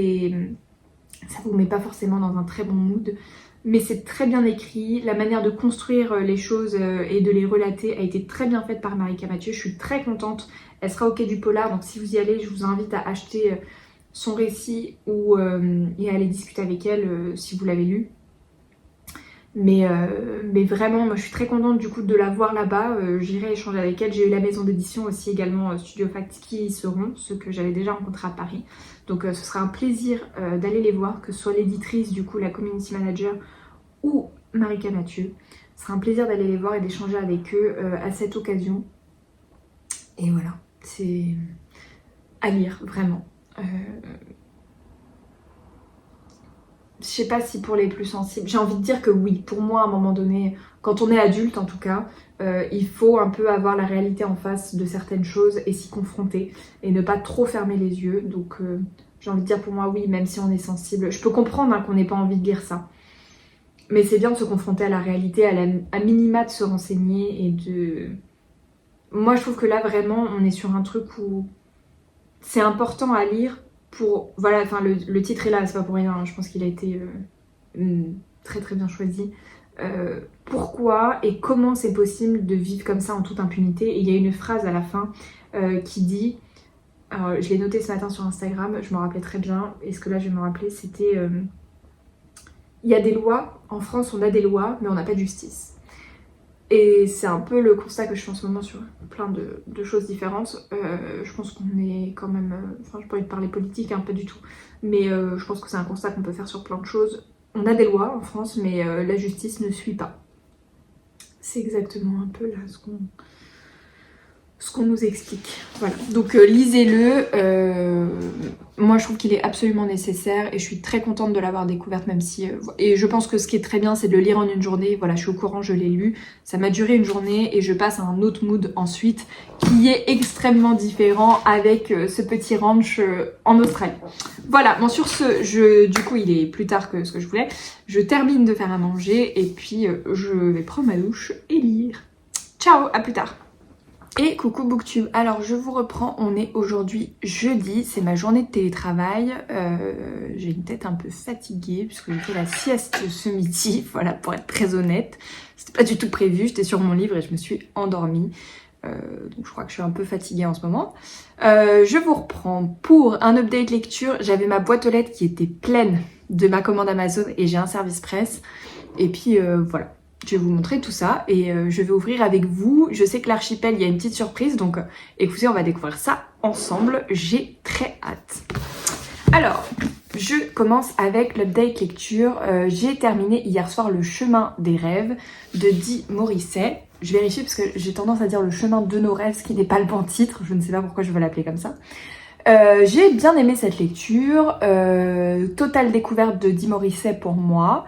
vous met pas forcément dans un très bon mood, mais c'est très bien écrit, la manière de construire les choses et de les relater a été très bien faite par Marika Mathieu. Je suis très contente, elle sera au Quai du Polar, donc si vous y allez, je vous invite à acheter son récit et à aller discuter avec elle si vous l'avez lu. Mais vraiment, moi je suis très contente du coup de la voir là-bas. J'irai échanger avec elle. J'ai eu la maison d'édition aussi également, Studio Fact, qui y seront, ceux que j'avais déjà rencontrés à Paris. Donc ce sera un plaisir d'aller les voir, que ce soit l'éditrice, du coup la community manager ou Marika Mathieu. Ce sera un plaisir d'aller les voir et d'échanger avec eux à cette occasion. Et voilà, c'est à lire, vraiment. Je sais pas si pour les plus sensibles, j'ai envie de dire que oui, pour moi à un moment donné, quand on est adulte en tout cas, il faut un peu avoir la réalité en face de certaines choses et s'y confronter et ne pas trop fermer les yeux. Donc j'ai envie de dire pour moi oui, même si on est sensible, je peux comprendre hein, qu'on n'ait pas envie de lire ça. Mais c'est bien de se confronter à la réalité, à minima de se renseigner et de... Moi je trouve que là vraiment on est sur un truc où c'est important à lire pour... Voilà, enfin le titre est là, c'est pas pour rien, hein. Je pense qu'il a été très très bien choisi. Pourquoi et comment c'est possible de vivre comme ça en toute impunité. Et il y a une phrase à la fin qui dit, alors je l'ai noté ce matin sur Instagram, je me rappelais très bien, et ce que là je vais me rappeler c'était il y a des lois, en France on a des lois mais on n'a pas de justice. Et c'est un peu le constat que je fais en ce moment sur plein de choses différentes. Je pense qu'on est quand même, enfin j'ai pas envie de parler politique, hein, pas du tout, mais je pense que c'est un constat qu'on peut faire sur plein de choses. On a des lois en France mais la justice ne suit pas. C'est exactement un peu là ce qu'on nous explique. Voilà, donc lisez-le. Moi je trouve qu'il est absolument nécessaire et je suis très contente de l'avoir découverte, même si... et je pense que ce qui est très bien c'est de le lire en une journée. Voilà, je suis au courant, je l'ai lu. Ça m'a duré une journée et je passe à un autre mood ensuite qui est extrêmement différent avec ce petit ranch en Australie. Voilà, bon sur ce, du coup il est plus tard que ce que je voulais. Je termine de faire à manger et puis je vais prendre ma douche et lire. Ciao, à plus tard. Et coucou Booktube, alors je vous reprends, on est aujourd'hui jeudi, c'est ma journée de télétravail, j'ai une tête un peu fatiguée puisque j'ai fait la sieste ce midi, voilà pour être très honnête, c'était pas du tout prévu, j'étais sur mon livre et je me suis endormie, donc je crois que je suis un peu fatiguée en ce moment. Je vous reprends pour un update lecture, j'avais ma boîte aux lettres qui était pleine de ma commande Amazon et j'ai un service presse, et puis voilà. Je vais vous montrer tout ça et je vais ouvrir avec vous. Je sais que l'archipel, il y a une petite surprise, donc écoutez, on va découvrir ça ensemble. J'ai très hâte. Alors, je commence avec l'update lecture. J'ai terminé hier soir Le Chemin des Rêves de Di Morisset. Je vérifie parce que j'ai tendance à dire Le Chemin de nos rêves, ce qui n'est pas le bon titre. Je ne sais pas pourquoi je veux l'appeler comme ça. J'ai bien aimé cette lecture. Totale découverte de Di Morisset pour moi.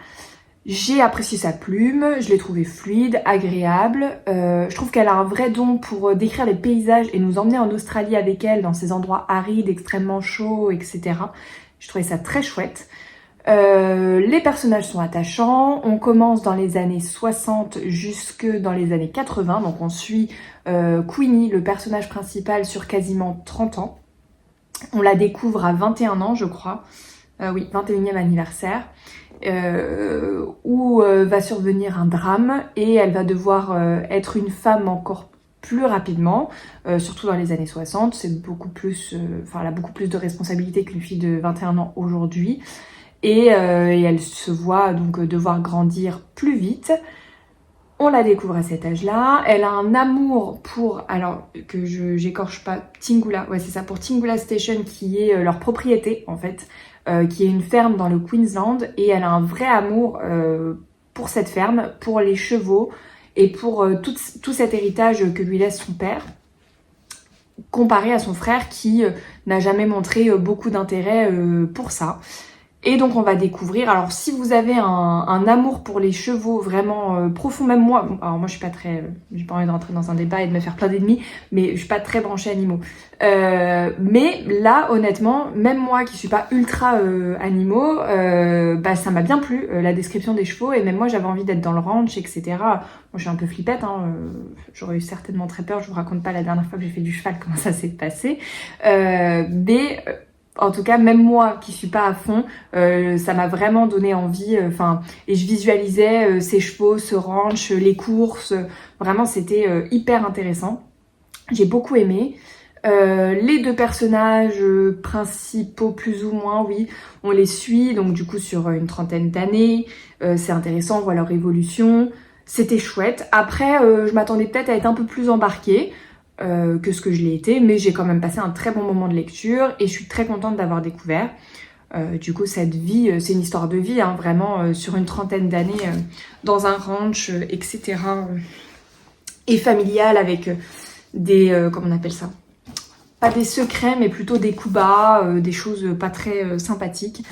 J'ai apprécié sa plume, je l'ai trouvée fluide, agréable. Je trouve qu'elle a un vrai don pour décrire les paysages et nous emmener en Australie avec elle dans ces endroits arides, extrêmement chauds, etc. Je trouvais ça très chouette. Les personnages sont attachants. On commence dans les années 60 jusque dans les années 80. Donc on suit Queenie, le personnage principal, sur quasiment 30 ans. On la découvre à 21 ans, je crois. Oui, 21e anniversaire. Où va survenir un drame et elle va devoir être une femme encore plus rapidement, surtout dans les années 60. C'est beaucoup plus, elle a beaucoup plus de responsabilités qu'une fille de 21 ans aujourd'hui et elle se voit donc devoir grandir plus vite. On la découvre à cet âge-là. Elle a un amour pour, alors que j'écorche pas, Tingula, ouais c'est ça, pour Tingula Station qui est leur propriété en fait. Qui est une ferme dans le Queensland et elle a un vrai amour pour cette ferme, pour les chevaux et pour tout cet héritage que lui laisse son père, comparé à son frère qui n'a jamais montré beaucoup d'intérêt pour ça. Et donc on va découvrir, alors si vous avez un amour pour les chevaux vraiment profond, même moi, alors moi je suis pas très, j'ai pas envie de rentrer dans un débat et de me faire plein d'ennemis, mais je suis pas très branchée animaux. Mais là honnêtement, même moi qui suis pas ultra animaux, bah ça m'a bien plu la description des chevaux et même moi j'avais envie d'être dans le ranch, etc. Moi je suis un peu flippette, hein, j'aurais eu certainement très peur, je vous raconte pas la dernière fois que j'ai fait du cheval comment ça s'est passé, mais... En tout cas, même moi qui suis pas à fond, ça m'a vraiment donné envie. Et je visualisais ces chevaux, ce ranch, les courses. Vraiment, c'était hyper intéressant. J'ai beaucoup aimé. Les deux personnages principaux, plus ou moins, oui, on les suit. Donc du coup, sur une trentaine d'années, c'est intéressant. On voit leur évolution. C'était chouette. Après, je m'attendais peut-être à être un peu plus embarquée. Que ce que je l'ai été, mais j'ai quand même passé un très bon moment de lecture et je suis très contente d'avoir découvert. Du coup, cette vie, c'est une histoire de vie, hein, vraiment sur une trentaine d'années dans un ranch, etc. Et familial avec des, comment on appelle ça? Pas des secrets, mais plutôt des coups bas, des choses pas très sympathiques.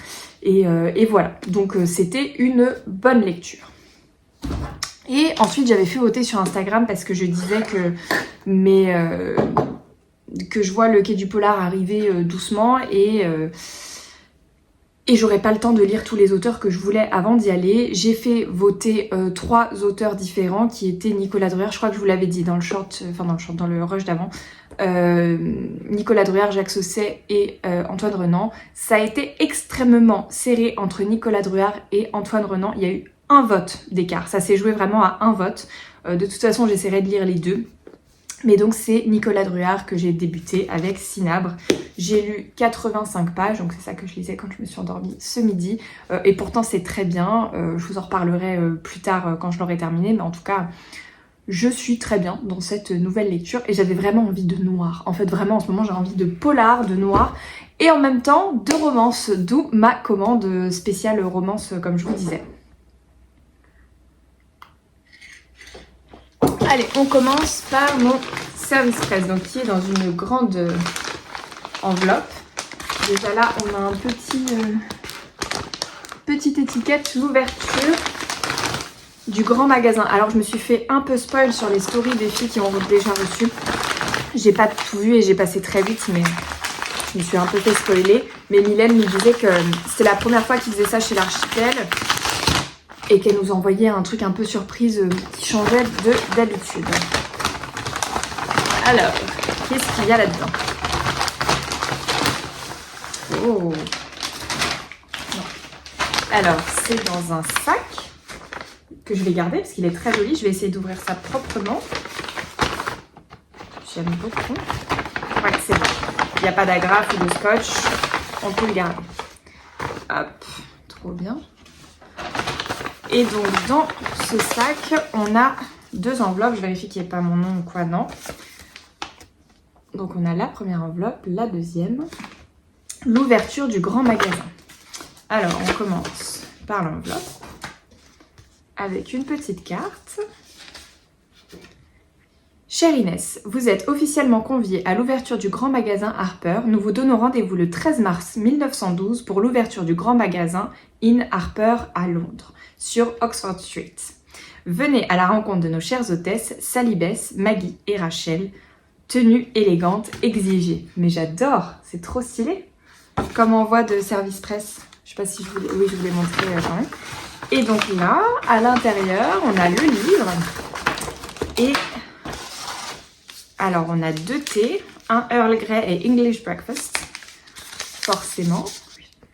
Et voilà, donc c'était une bonne lecture. Et ensuite j'avais fait voter sur Instagram parce que je disais que que je vois le Quai du Polar arriver doucement et j'aurais pas le temps de lire tous les auteurs que je voulais avant d'y aller. J'ai fait voter 3 auteurs différents qui étaient Nicolas Druer, je crois que je vous l'avais dit dans le short, dans le rush d'avant. Nicolas Druer, Jacques Sausset et Antoine Renan. Ça a été extrêmement serré entre Nicolas Druer et Antoine Renan. Il y a eu un vote d'écart. Ça s'est joué vraiment à un vote. De toute façon, j'essaierai de lire les deux. Mais donc c'est Nicolas Druer que j'ai débuté avec Cinabre. J'ai lu 85 pages, donc c'est ça que je lisais quand je me suis endormie ce midi. Et pourtant c'est très bien, je vous en reparlerai plus tard quand je l'aurai terminé. Mais en tout cas, je suis très bien dans cette nouvelle lecture. Et j'avais vraiment envie de noir. En fait vraiment en ce moment j'ai envie de polar, de noir. Et en même temps de romance, d'où ma commande spéciale romance comme je vous disais. Allez, on commence par mon service presse, donc qui est dans une grande enveloppe. Déjà là, on a un petite étiquette, l'ouverture du grand magasin. Alors, je me suis fait un peu spoil sur les stories des filles qui ont déjà reçu. J'ai pas tout vu et j'ai passé très vite, mais je me suis un peu fait spoiler. Mais Mylène nous disait que c'était la première fois qu'ils faisaient ça chez l'Archipel. Et qu'elle nous envoyait un truc un peu surprise qui changeait d'habitude. Alors, qu'est-ce qu'il y a là-dedans? Oh! Non. Alors, c'est dans un sac que je vais garder parce qu'il est très joli. Je vais essayer d'ouvrir ça proprement. J'aime beaucoup. Ouais, c'est bon. Il n'y a pas d'agrafe ou de scotch. On peut le garder. Hop, trop bien. Et donc dans ce sac, on a 2 enveloppes. Je vérifie qu'il n'y ait pas mon nom ou quoi, non. Donc on a la première enveloppe, la deuxième. L'ouverture du grand magasin. Alors on commence par l'enveloppe. Avec une petite carte. Chère Inès, vous êtes officiellement conviée à l'ouverture du grand magasin Harper. Nous vous donnons rendez-vous le 13 mars 1912 pour l'ouverture du grand magasin In Harper à Londres, sur Oxford Street. Venez à la rencontre de nos chères hôtesses Sally Bess, Maggie et Rachel. Tenue élégante exigée. Mais j'adore, c'est trop stylé. Comme envoi de service presse. Je sais pas si je voulais... Oui, je voulais montrer quand même. Et donc là, à l'intérieur, on a le livre. Et... alors, on a 2 thés. Un Earl Grey et English Breakfast. Forcément.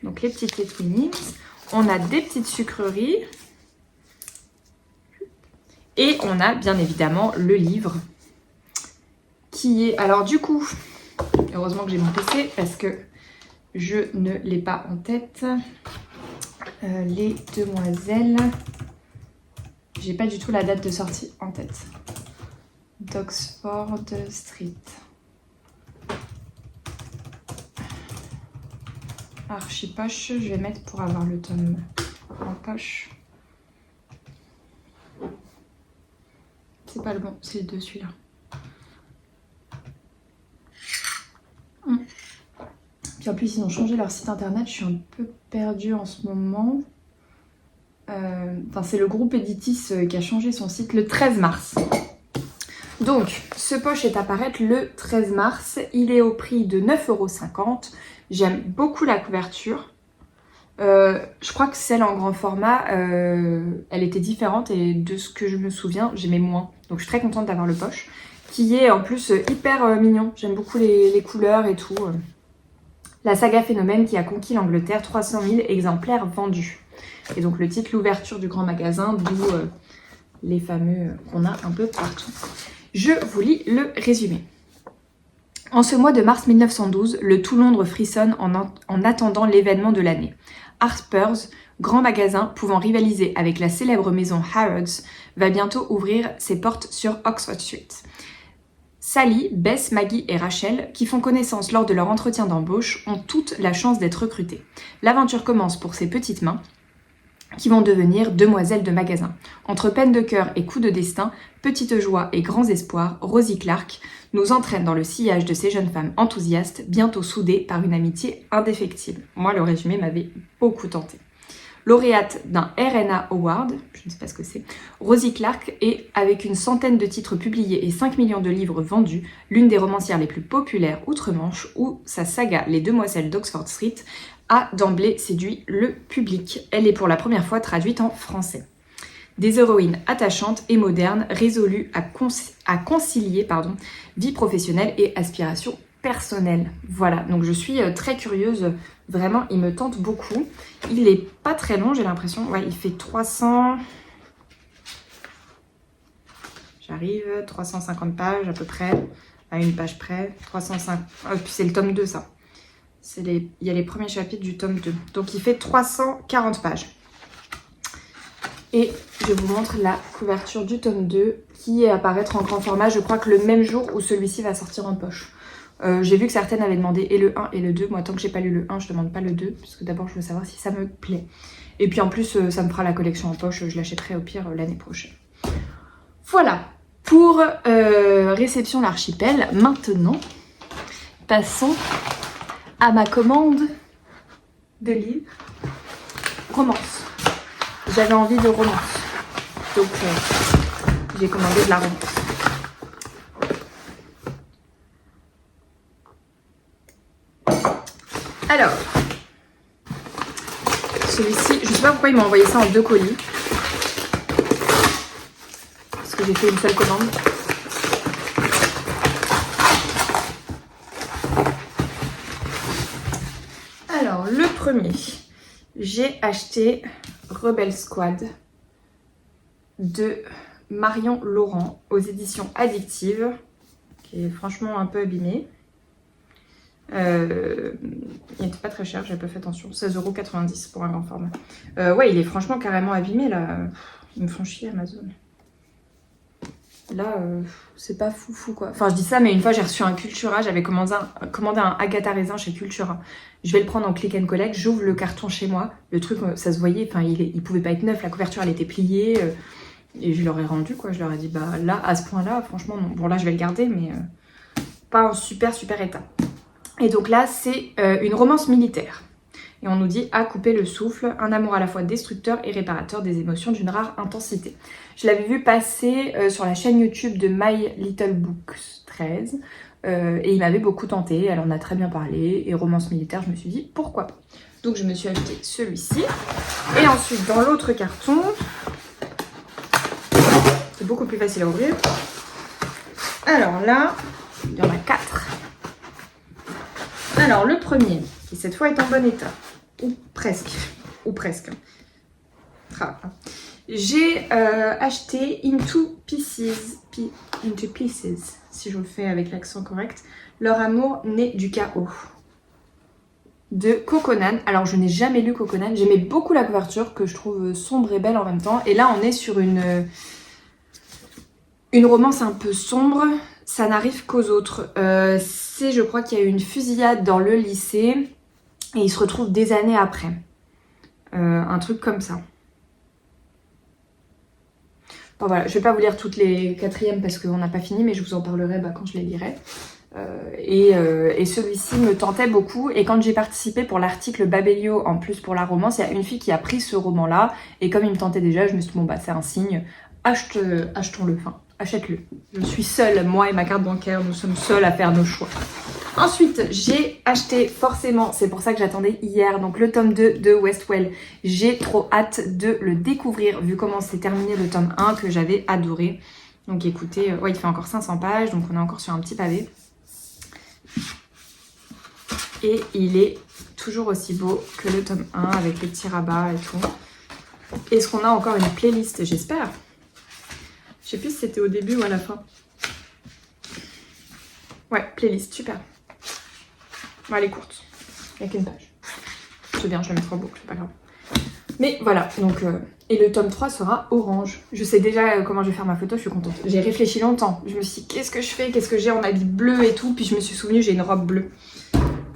Donc, les petits thés Twinings. On a des petites sucreries. Et on a bien évidemment le livre. Qui est... alors du coup, heureusement que j'ai mon PC parce que je ne l'ai pas en tête. Les demoiselles. J'ai pas du tout la date de sortie en tête. d'Oxford Street. Archipoche, je vais mettre pour avoir le tome en poche. C'est pas le bon, c'est le 2 celui-là. Puis en plus ils ont changé leur site internet, je suis un peu perdue en ce moment. Enfin c'est le groupe Editis qui a changé son site le 13 mars. Donc ce poche est à paraître le 13 mars, il est au prix de 9,50 €. J'aime beaucoup la couverture. Je crois que celle en grand format, elle était différente et de ce que je me souviens, j'aimais moins. Donc je suis très contente d'avoir le poche, qui est en plus hyper mignon. J'aime beaucoup les couleurs et tout. La saga Phénomène qui a conquis l'Angleterre, 300 000 exemplaires vendus. Et donc le titre, l'ouverture du grand magasin, d'où les fameux qu'on a un peu partout. Je vous lis le résumé. En ce mois de mars 1912, le tout Londres frissonne en attendant l'événement de l'année. Harper's, grand magasin pouvant rivaliser avec la célèbre maison Harrods, va bientôt ouvrir ses portes sur Oxford Street. Sally, Bess, Maggie et Rachel, qui font connaissance lors de leur entretien d'embauche, ont toutes la chance d'être recrutées. L'aventure commence pour ces petites mains, qui vont devenir demoiselles de magasin. Entre peine de cœur et coups de destin, petites joies et grands espoirs, Rosie Clark nous entraîne dans le sillage de ces jeunes femmes enthousiastes, bientôt soudées par une amitié indéfectible. Moi, le résumé m'avait beaucoup tenté. lauréate d'un RNA Award, je ne sais pas ce que c'est, Rosie Clark est, avec une centaine de titres publiés et 5 millions de livres vendus, l'une des romancières les plus populaires outre-Manche, où sa saga Les Demoiselles d'Oxford Street a d'emblée séduit le public. Elle est pour la première fois traduite en français. Des héroïnes attachantes et modernes, résolues à concilier vie professionnelle et aspiration personnelle. Voilà, donc je suis très curieuse, vraiment, il me tente beaucoup. Il est pas très long, j'ai l'impression. Ouais, il fait 300... J'arrive, 350 pages à peu près, à une page près. 350... puis c'est le tome 2, ça. Il y a les premiers chapitres du tome 2. Donc il fait 340 pages. Et je vous montre la couverture du tome 2 qui est à paraître en grand format. Je crois que le même jour où celui-ci va sortir en poche. J'ai vu que certaines avaient demandé et le 1 et le 2. Moi, tant que j'ai pas lu le 1, je demande pas le 2. Parce que d'abord, je veux savoir si ça me plaît. Et puis en plus, ça me fera la collection en poche. Je l'achèterai au pire l'année prochaine. Voilà pour Réception l'Archipel. Maintenant, passons à ma commande de livres. Romance. J'avais envie de romance. Donc, j'ai commandé de la romance. Alors, celui-ci, je sais pas pourquoi il m'a envoyé ça en 2 colis. Parce que j'ai fait une seule commande. Alors, le premier, j'ai acheté Rebel Squad de Marion Laurent aux éditions Addictive, qui est franchement un peu abîmé. Il n'était pas très cher, j'ai pas fait attention. 16,90 € pour un grand format. Ouais, il est franchement carrément abîmé là. Ils me font chier Amazon. Là, c'est pas foufou quoi. Enfin, je dis ça, mais une fois j'ai reçu un Cultura. J'avais commandé un Agatha Raisin chez Cultura. Je vais le prendre en click and collect. J'ouvre le carton chez moi. Le truc, ça se voyait. Enfin, il pouvait pas être neuf. La couverture, elle était pliée. Et je leur ai rendu quoi. Je leur ai dit, bah là, à ce point-là, franchement, non. Bon, là, je vais le garder, mais pas en super état. Et donc là, c'est une romance militaire. Et on nous dit à couper le souffle, un amour à la fois destructeur et réparateur des émotions d'une rare intensité. Je l'avais vu passer sur la chaîne YouTube de My Little Books 13 et il m'avait beaucoup tenté, elle en a très bien parlé. Et romance militaire, je me suis dit pourquoi pas. Donc je me suis acheté celui-ci. Et ensuite dans l'autre carton, c'est beaucoup plus facile à ouvrir. Alors là, il y en a 4. Alors le premier, qui cette fois est en bon état, ou presque, j'ai acheté Into Pieces, si je le fais avec l'accent correct, Leur amour né du chaos, de Coconan. Alors je n'ai jamais lu Coconan, j'aimais beaucoup la couverture que je trouve sombre et belle en même temps, et là on est sur une romance un peu sombre. Ça n'arrive qu'aux autres. Je crois qu'il y a eu une fusillade dans le lycée et ils se retrouvent des années après. Un truc comme ça. Bon voilà, je vais pas vous lire toutes les 4e parce qu'on n'a pas fini, mais je vous en parlerai quand je les lirai. Et celui-ci me tentait beaucoup. Et quand j'ai participé pour l'article Babelio, en plus pour la romance, il y a une fille qui a pris ce roman-là. Et comme il me tentait déjà, je me suis dit, bon bah c'est un signe, achetons-le. Enfin, achète-le. Je suis seule, moi et ma carte bancaire, nous sommes seuls à faire nos choix. Ensuite, j'ai acheté forcément, c'est pour ça que j'attendais hier, donc le tome 2 de Westwell. J'ai trop hâte de le découvrir, vu comment s'est terminé le tome 1 que j'avais adoré. Donc écoutez, ouais, il fait encore 500 pages, donc on est encore sur un petit pavé. Et il est toujours aussi beau que le tome 1 avec les petits rabats et tout. Est-ce qu'on a encore une playlist? J'espère. Je sais plus si c'était au début ou à la fin. Ouais, playlist, super. Bon, elle est courte. Il n'y a qu'une page. C'est bien, je la mettrai en boucle, c'est pas grave. Mais voilà, donc... et le tome 3 sera orange. Je sais déjà comment je vais faire ma photo, je suis contente. J'ai réfléchi longtemps. Je me suis dit, qu'est-ce que je fais? Qu'est-ce que j'ai en habit bleu et tout? Puis je me suis souvenu, j'ai une robe bleue.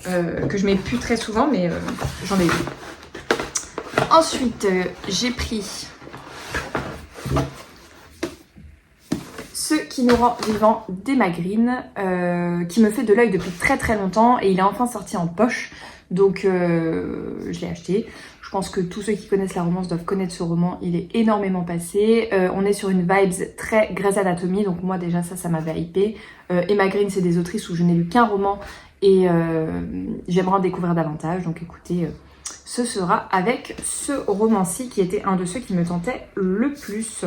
Que je mets plus très souvent, mais j'en ai eu. Ensuite, j'ai pris... Ce qui nous rend vivants d'Emma Green, qui me fait de l'œil depuis très longtemps et il est enfin sorti en poche, donc je l'ai acheté. Je pense que tous ceux qui connaissent la romance doivent connaître ce roman, il est énormément passé. On est sur une vibes très Grey's Anatomy, donc moi déjà ça m'avait hypé. Emma Green, c'est des autrices où je n'ai lu qu'un roman et j'aimerais en découvrir davantage, donc écoutez, ce sera avec ce roman-ci qui était un de ceux qui me tentait le plus.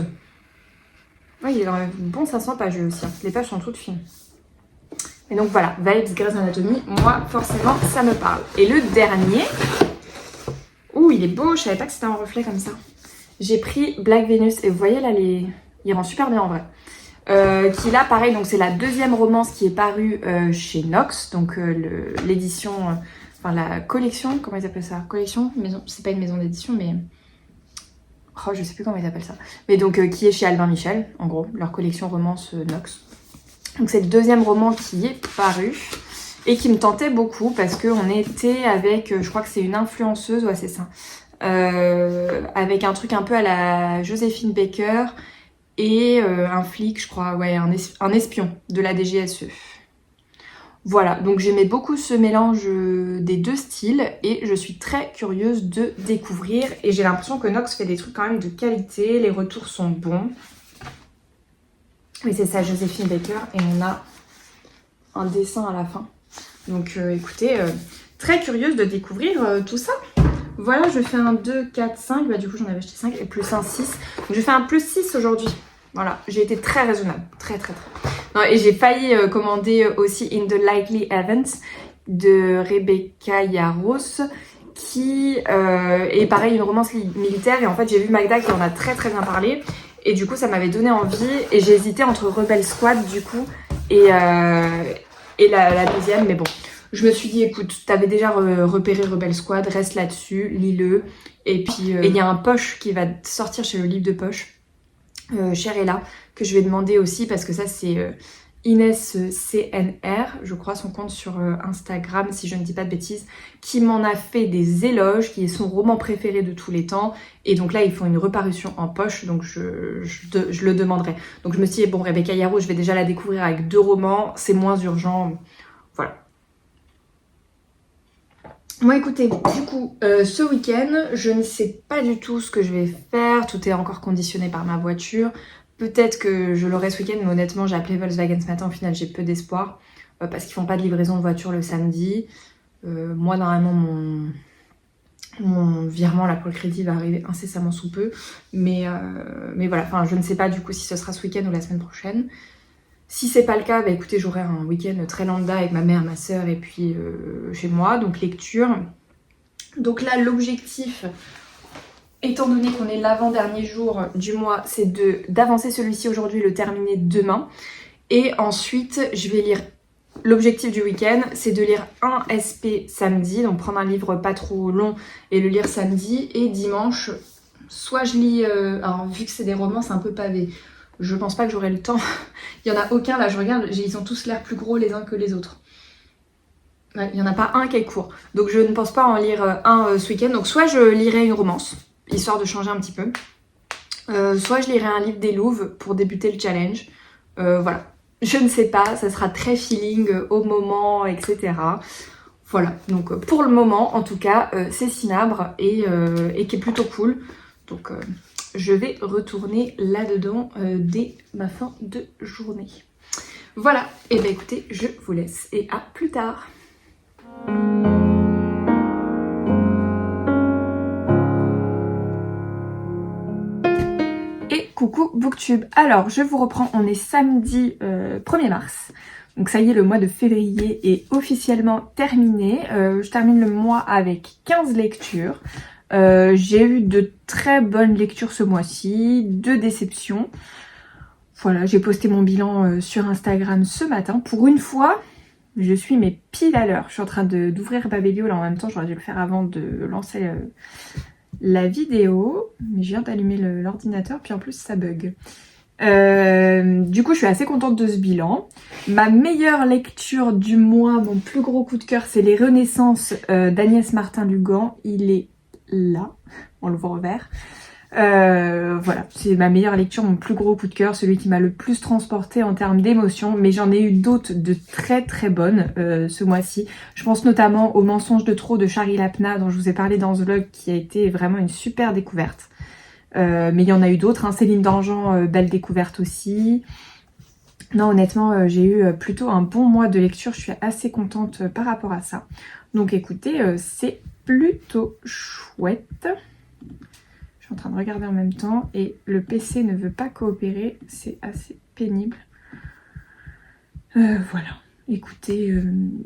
Ouais, il est dans un bon 500 pages aussi, hein. Les pages sont toutes fines. Et donc voilà, vibes Grey's Anatomy, moi forcément ça me parle. Et le dernier, ouh il est beau, je savais pas que c'était un reflet comme ça. J'ai pris Black Venus et vous voyez là, il rend super bien en vrai. Qui là pareil, donc c'est la deuxième romance qui est parue chez Nox, donc l'édition, enfin la collection, comment ils appellent ça? Collection, maison, c'est pas une maison d'édition mais... Oh je sais plus comment ils appellent ça. Mais donc qui est chez Albin Michel, en gros, leur collection romance Nox. Donc c'est le deuxième roman qui est paru et qui me tentait beaucoup parce qu'on était avec, je crois que c'est une influenceuse, ouais c'est ça, avec un truc un peu à la Joséphine Baker et un flic je crois, ouais un espion de la DGSE. Voilà, donc j'aimais beaucoup ce mélange des deux styles et je suis très curieuse de découvrir et j'ai l'impression que Nox fait des trucs quand même de qualité, les retours sont bons. Oui, c'est ça, Joséphine Baker. Et on a un dessin à la fin. Donc, écoutez, très curieuse de découvrir tout ça. Voilà, je fais un 2, 4, 5. Bah, du coup, j'en avais acheté 5 et plus un 6. Donc, je fais un plus 6 aujourd'hui. Voilà, j'ai été très raisonnable. Très. Non, et j'ai failli commander aussi In the Likely Events de Rebecca Yarros, qui est pareil, une romance militaire. Et en fait, j'ai vu Magda qui en a très bien parlé. Et du coup, ça m'avait donné envie. Et j'ai hésité entre Rebel Squad, du coup, et la deuxième. Mais bon, je me suis dit, écoute, t'avais déjà repéré Rebel Squad, reste là-dessus, lis-le. Et puis, il y a un poche qui va sortir chez le livre de poche, Cher Ella, que je vais demander aussi, parce que ça, c'est Inès CNR, je crois, son compte sur Instagram, si je ne dis pas de bêtises, qui m'en a fait des éloges, qui est son roman préféré de tous les temps. Et donc là, ils font une reparution en poche, donc je le demanderai. Donc je me suis dit, bon, Rebecca Yarros, je vais déjà la découvrir avec 2 romans, c'est moins urgent, voilà. Bon écoutez, du coup, ce week-end, je ne sais pas du tout ce que je vais faire, tout est encore conditionné par ma voiture. Peut-être que je l'aurai ce week-end, mais honnêtement, j'ai appelé Volkswagen ce matin, au final, j'ai peu d'espoir, parce qu'ils font pas de livraison de voiture le samedi. Moi, normalement, mon virement là pour le crédit va arriver incessamment sous peu, mais voilà, enfin, je ne sais pas du coup si ce sera ce week-end ou la semaine prochaine. Si c'est pas le cas, bah écoutez, j'aurai un week-end très lambda avec ma mère, ma soeur et puis chez moi, donc lecture. Donc là, l'objectif, étant donné qu'on est l'avant-dernier jour du mois, c'est d'avancer celui-ci aujourd'hui, le terminer demain. Et ensuite, je vais lire, l'objectif du week-end, c'est de lire un SP samedi, donc prendre un livre pas trop long et le lire samedi. Et dimanche, soit je lis, alors vu que c'est des romans, c'est un peu pavé. Je pense pas que j'aurai le temps. Il y en a aucun, là je regarde, ils ont tous l'air plus gros les uns que les autres. Ouais, il n'y en a pas un qui est court. Donc je ne pense pas en lire un ce week-end. Donc soit je lirai une romance, histoire de changer un petit peu. Soit je lirai un livre des Louves pour débuter le challenge. Voilà. Je ne sais pas, ça sera très feeling au moment, etc. Voilà. Donc pour le moment, en tout cas, c'est Cinabre et qui est plutôt cool. Donc je vais retourner là-dedans dès ma fin de journée. Voilà, et bien écoutez, je vous laisse et à plus tard. Et coucou Booktube. Alors, je vous reprends, on est samedi 1er mars. Donc ça y est, le mois de février est officiellement terminé. Je termine le mois avec 15 lectures. J'ai eu de très bonnes lectures ce mois-ci, 2 déceptions. Voilà, j'ai posté mon bilan sur Instagram ce matin. Pour une fois, je suis mais pile à l'heure. Je suis en train d'ouvrir Babelio là en même temps, j'aurais dû le faire avant de lancer la vidéo. Mais je viens d'allumer l'ordinateur, puis en plus ça bug. Du coup, je suis assez contente de ce bilan. Ma meilleure lecture du mois, mon plus gros coup de cœur, c'est Les Renaissances d'Agnès Martin-Lugan. Il est là, on le voit en vert. Voilà, c'est ma meilleure lecture, mon plus gros coup de cœur, celui qui m'a le plus transporté en termes d'émotion, mais j'en ai eu d'autres de très très bonnes ce mois-ci. Je pense notamment au Mensonge de trop de Shari Lapna dont je vous ai parlé dans ce vlog, qui a été vraiment une super découverte. Mais il y en a eu d'autres, hein. Céline Dangean, belle découverte aussi. Non, honnêtement, j'ai eu plutôt un bon mois de lecture, je suis assez contente par rapport à ça. Donc écoutez, c'est plutôt chouette. Je suis en train de regarder en même temps et le PC ne veut pas coopérer, c'est assez pénible. Voilà, écoutez,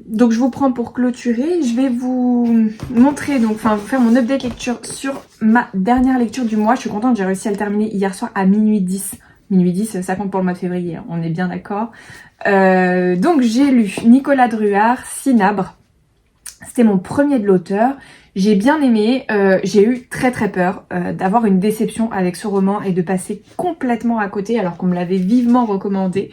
donc je vous prends pour clôturer, je vais vous montrer, donc enfin vous faire mon update lecture sur ma dernière lecture du mois. Je suis contente, j'ai réussi à le terminer hier soir à minuit 10. Minuit 10, ça compte pour le mois de février, on est bien d'accord. Donc j'ai lu Nicolas Druard, Cinabre. C'était mon premier de l'auteur. J'ai bien aimé, j'ai eu très très peur d'avoir une déception avec ce roman et de passer complètement à côté alors qu'on me l'avait vivement recommandé.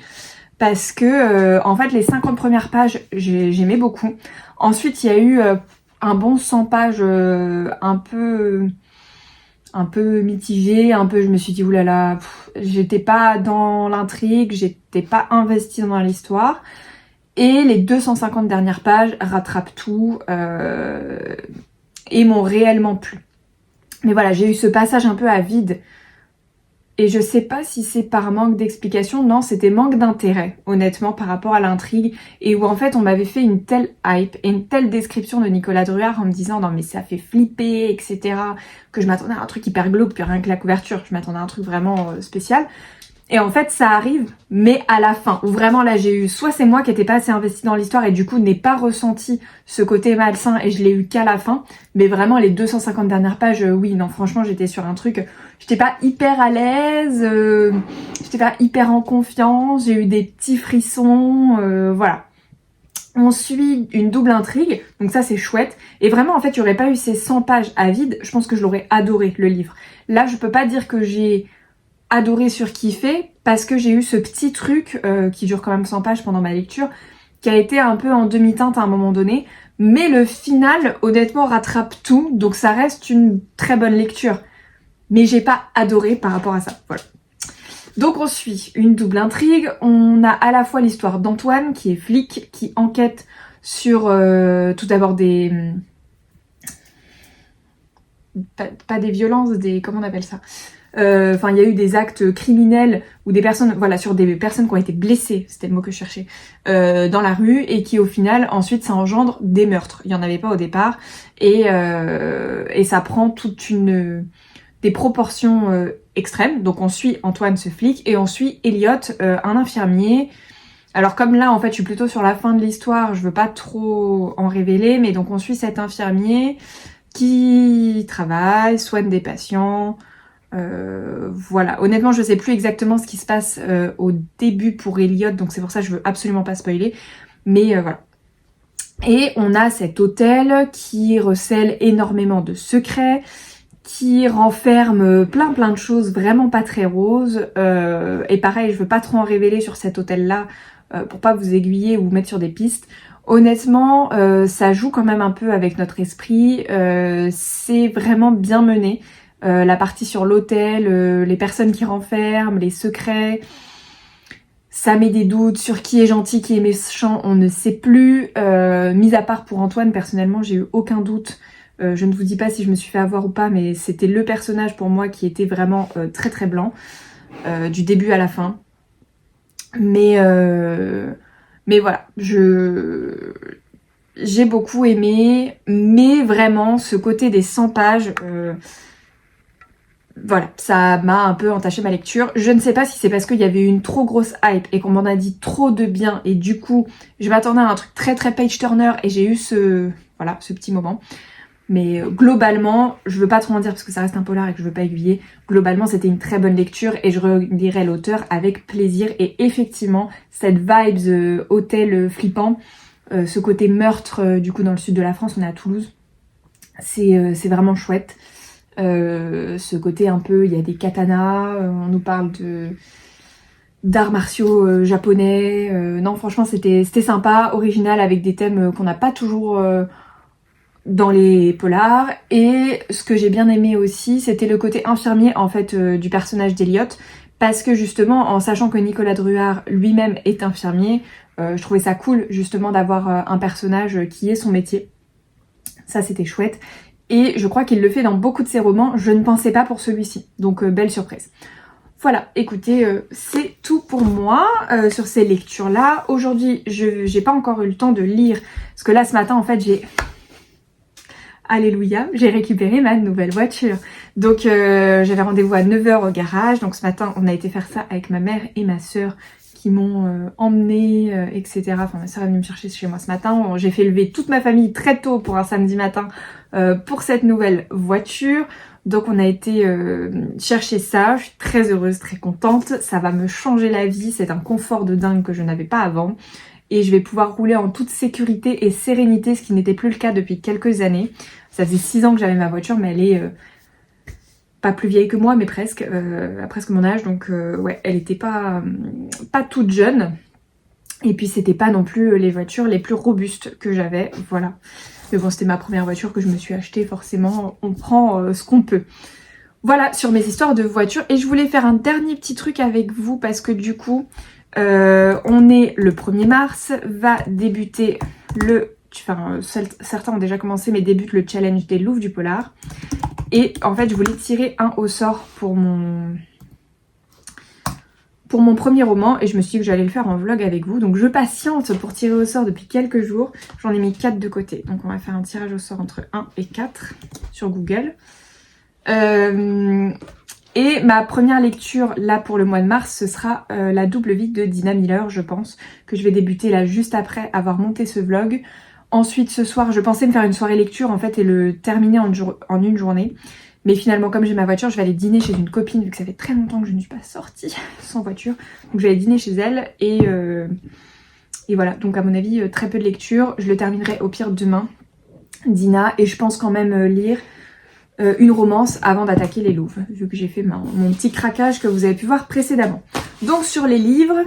Parce que en fait les 50 premières pages j'aimais beaucoup. Ensuite il y a eu un bon 100 pages un peu mitigé, je me suis dit oulala, j'étais pas dans l'intrigue, j'étais pas investie dans l'histoire. Et les 250 dernières pages rattrapent tout et m'ont réellement plu. Mais voilà, j'ai eu ce passage un peu à vide. Et je sais pas si c'est par manque d'explication, non, c'était manque d'intérêt, honnêtement, par rapport à l'intrigue. Et où en fait, on m'avait fait une telle hype et une telle description de Nicolas Druard en me disant non mais ça fait flipper, etc. Que je m'attendais à un truc hyper glauque, puis rien que la couverture, je m'attendais à un truc vraiment spécial. Et en fait, ça arrive, mais à la fin, où vraiment là, j'ai eu, soit c'est moi qui n'étais pas assez investie dans l'histoire et du coup n'ai pas ressenti ce côté malsain et je l'ai eu qu'à la fin, mais vraiment les 250 dernières pages, oui, non, franchement, j'étais sur un truc, j'étais pas hyper à l'aise, j'étais pas hyper en confiance, j'ai eu des petits frissons, voilà. On suit une double intrigue, donc ça c'est chouette. Et vraiment, en fait, il n'y aurait pas eu ces 100 pages à vide, je pense que je l'aurais adoré, le livre. Là, je peux pas dire que j'ai adoré surkiffé parce que j'ai eu ce petit truc qui dure quand même 100 pages pendant ma lecture qui a été un peu en demi-teinte à un moment donné, mais le final honnêtement rattrape tout, donc ça reste une très bonne lecture, mais j'ai pas adoré par rapport à ça, voilà. Donc on suit une double intrigue, on a à la fois l'histoire d'Antoine qui est flic, qui enquête sur tout d'abord des... pas des violences, des... comment on appelle ça ? Enfin, il y a eu des actes criminels ou des personnes, voilà, sur des personnes qui ont été blessées, c'était le mot que je cherchais, dans la rue et qui au final, ensuite, ça engendre des meurtres. Il n'y en avait pas au départ et ça prend des proportions extrêmes. Donc on suit Antoine, ce flic, et on suit Elliot, un infirmier. Alors comme là, en fait, je suis plutôt sur la fin de l'histoire, je veux pas trop en révéler, mais donc on suit cet infirmier qui travaille, soigne des patients. Voilà, honnêtement je sais plus exactement ce qui se passe au début pour Elliot, donc c'est pour ça que je veux absolument pas spoiler, mais voilà. Et on a cet hôtel qui recèle énormément de secrets, qui renferme plein de choses vraiment pas très roses, et pareil je veux pas trop en révéler sur cet hôtel là pour pas vous aiguiller ou vous mettre sur des pistes. Honnêtement ça joue quand même un peu avec notre esprit, c'est vraiment bien mené. La partie sur l'hôtel, les personnes qui renferment, les secrets, ça met des doutes sur qui est gentil, qui est méchant, on ne sait plus. Mis à part pour Antoine, personnellement, j'ai eu aucun doute. Je ne vous dis pas si je me suis fait avoir ou pas, mais c'était le personnage pour moi qui était vraiment très très blanc, du début à la fin. Mais voilà, j'ai beaucoup aimé, mais vraiment ce côté des 100 pages... voilà, ça m'a un peu entaché ma lecture. Je ne sais pas si c'est parce qu'il y avait eu une trop grosse hype et qu'on m'en a dit trop de bien et du coup, je m'attendais à un truc très très page-turner et j'ai eu ce petit moment. Mais globalement, je veux pas trop en dire parce que ça reste un polar et que je veux pas aiguiller. Globalement, c'était une très bonne lecture et je relirai l'auteur avec plaisir. Et effectivement, cette vibes hôtel flippant, ce côté meurtre du coup dans le sud de la France, on est à Toulouse, c'est vraiment chouette. Ce côté un peu, il y a des katanas, on nous parle d'arts martiaux japonais, non franchement c'était sympa, original avec des thèmes qu'on n'a pas toujours dans les polars. Et ce que j'ai bien aimé aussi, c'était le côté infirmier en fait du personnage d'Eliot, parce que justement en sachant que Nicolas Druard lui-même est infirmier, je trouvais ça cool justement d'avoir un personnage qui est son métier. Ça c'était chouette. Et je crois qu'il le fait dans beaucoup de ses romans, je ne pensais pas pour celui-ci, donc belle surprise. Voilà, écoutez, c'est tout pour moi sur ces lectures-là. Aujourd'hui, j'ai pas encore eu le temps de lire, parce que là ce matin en fait Alléluia, j'ai récupéré ma nouvelle voiture. Donc j'avais rendez-vous à 9 h au garage, donc ce matin on a été faire ça avec ma mère et ma soeur qui m'ont emmenée, etc. Enfin ma soeur est venue me chercher chez moi ce matin. J'ai fait lever toute ma famille très tôt pour un samedi matin pour cette nouvelle voiture. Donc on a été chercher ça, je suis très heureuse, très contente. Ça va me changer la vie, c'est un confort de dingue que je n'avais pas avant. Et je vais pouvoir rouler en toute sécurité et sérénité, ce qui n'était plus le cas depuis quelques années. Ça faisait 6 ans que j'avais ma voiture, mais elle est pas plus vieille que moi, mais presque, à presque mon âge. Donc ouais, elle était pas toute jeune. Et puis c'était pas non plus les voitures les plus robustes que j'avais, voilà. Mais bon, c'était ma première voiture que je me suis achetée, forcément, on prend ce qu'on peut. Voilà, sur mes histoires de voitures. Et je voulais faire un dernier petit truc avec vous, parce que du coup... on est le 1er mars, va débuter certains ont déjà commencé, mais débute le challenge des Louves du Polar. Et en fait, je voulais tirer un au sort pour mon premier roman, et je me suis dit que j'allais le faire en vlog avec vous. Donc je patiente pour tirer au sort depuis quelques jours. J'en ai mis 4 de côté. Donc on va faire un tirage au sort entre 1 et 4 sur Google. Et ma première lecture là pour le mois de mars, ce sera La double vie de Dina Miller, je pense, que je vais débuter là juste après avoir monté ce vlog. Ensuite ce soir, je pensais me faire une soirée lecture en fait et le terminer en une journée. Mais finalement, comme j'ai ma voiture, je vais aller dîner chez une copine, vu que ça fait très longtemps que je ne suis pas sortie sans voiture. Donc je vais aller dîner chez elle et voilà. Donc à mon avis, très peu de lecture. Je le terminerai au pire demain, Dina, et je pense quand même lire une romance avant d'attaquer les Louves, vu que j'ai fait mon petit craquage que vous avez pu voir précédemment. Donc sur les livres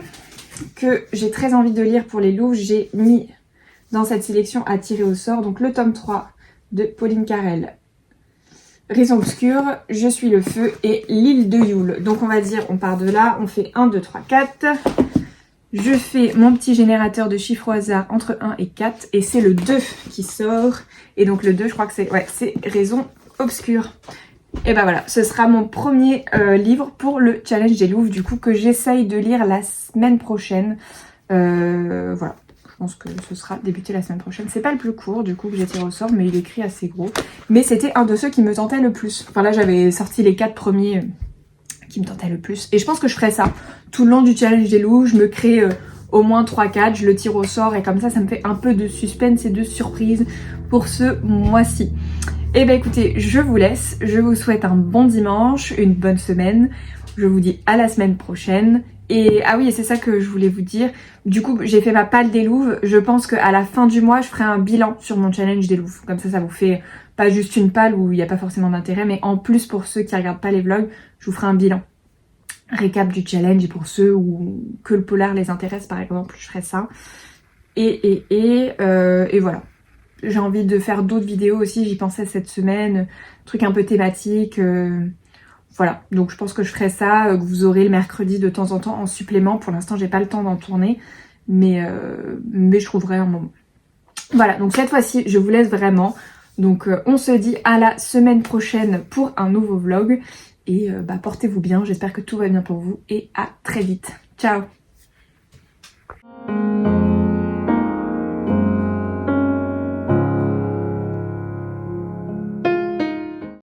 que j'ai très envie de lire pour les Louves, j'ai mis dans cette sélection à tirer au sort, donc le tome 3 de Pauline Carrel, Raison obscure, Je suis le feu et L'île de Yule. Donc on va dire, on part de là, on fait 1, 2, 3, 4. Je fais mon petit générateur de chiffres au hasard entre 1 et 4 et c'est le 2 qui sort. Et donc le 2, je crois que c'est Raison obscure. Et ben voilà, ce sera mon premier livre pour le challenge des Louves, du coup, que j'essaye de lire la semaine prochaine. Voilà, je pense que ce sera débuté la semaine prochaine. C'est pas le plus court, du coup, que j'ai tiré au sort, mais il est écrit assez gros. Mais c'était un de ceux qui me tentait le plus. Enfin là, j'avais sorti les 4 premiers qui me tentaient le plus. Et je pense que je ferai ça tout le long du challenge des Louves. Je me crée au moins 3-4, je le tire au sort et comme ça me fait un peu de suspense et de surprise pour ce mois-ci. Et ben écoutez, je vous laisse, je vous souhaite un bon dimanche, une bonne semaine, je vous dis à la semaine prochaine. Et ah oui, et c'est ça que je voulais vous dire, du coup j'ai fait ma palle des Louves, je pense qu'à la fin du mois je ferai un bilan sur mon challenge des Louves, comme ça vous fait pas juste une palle où il n'y a pas forcément d'intérêt, mais en plus pour ceux qui regardent pas les vlogs, je vous ferai un bilan. Récap du challenge, et pour ceux que le polar les intéresse par exemple, je ferai ça. Et voilà. J'ai envie de faire d'autres vidéos aussi, j'y pensais cette semaine, truc un peu thématique, voilà. Donc je pense que je ferai ça, que vous aurez le mercredi de temps en temps en supplément. Pour l'instant j'ai pas le temps d'en tourner, mais je trouverai un moment. Voilà, donc cette fois-ci je vous laisse vraiment. Donc on se dit à la semaine prochaine pour un nouveau vlog. Et portez-vous bien, j'espère que tout va bien pour vous et à très vite. Ciao!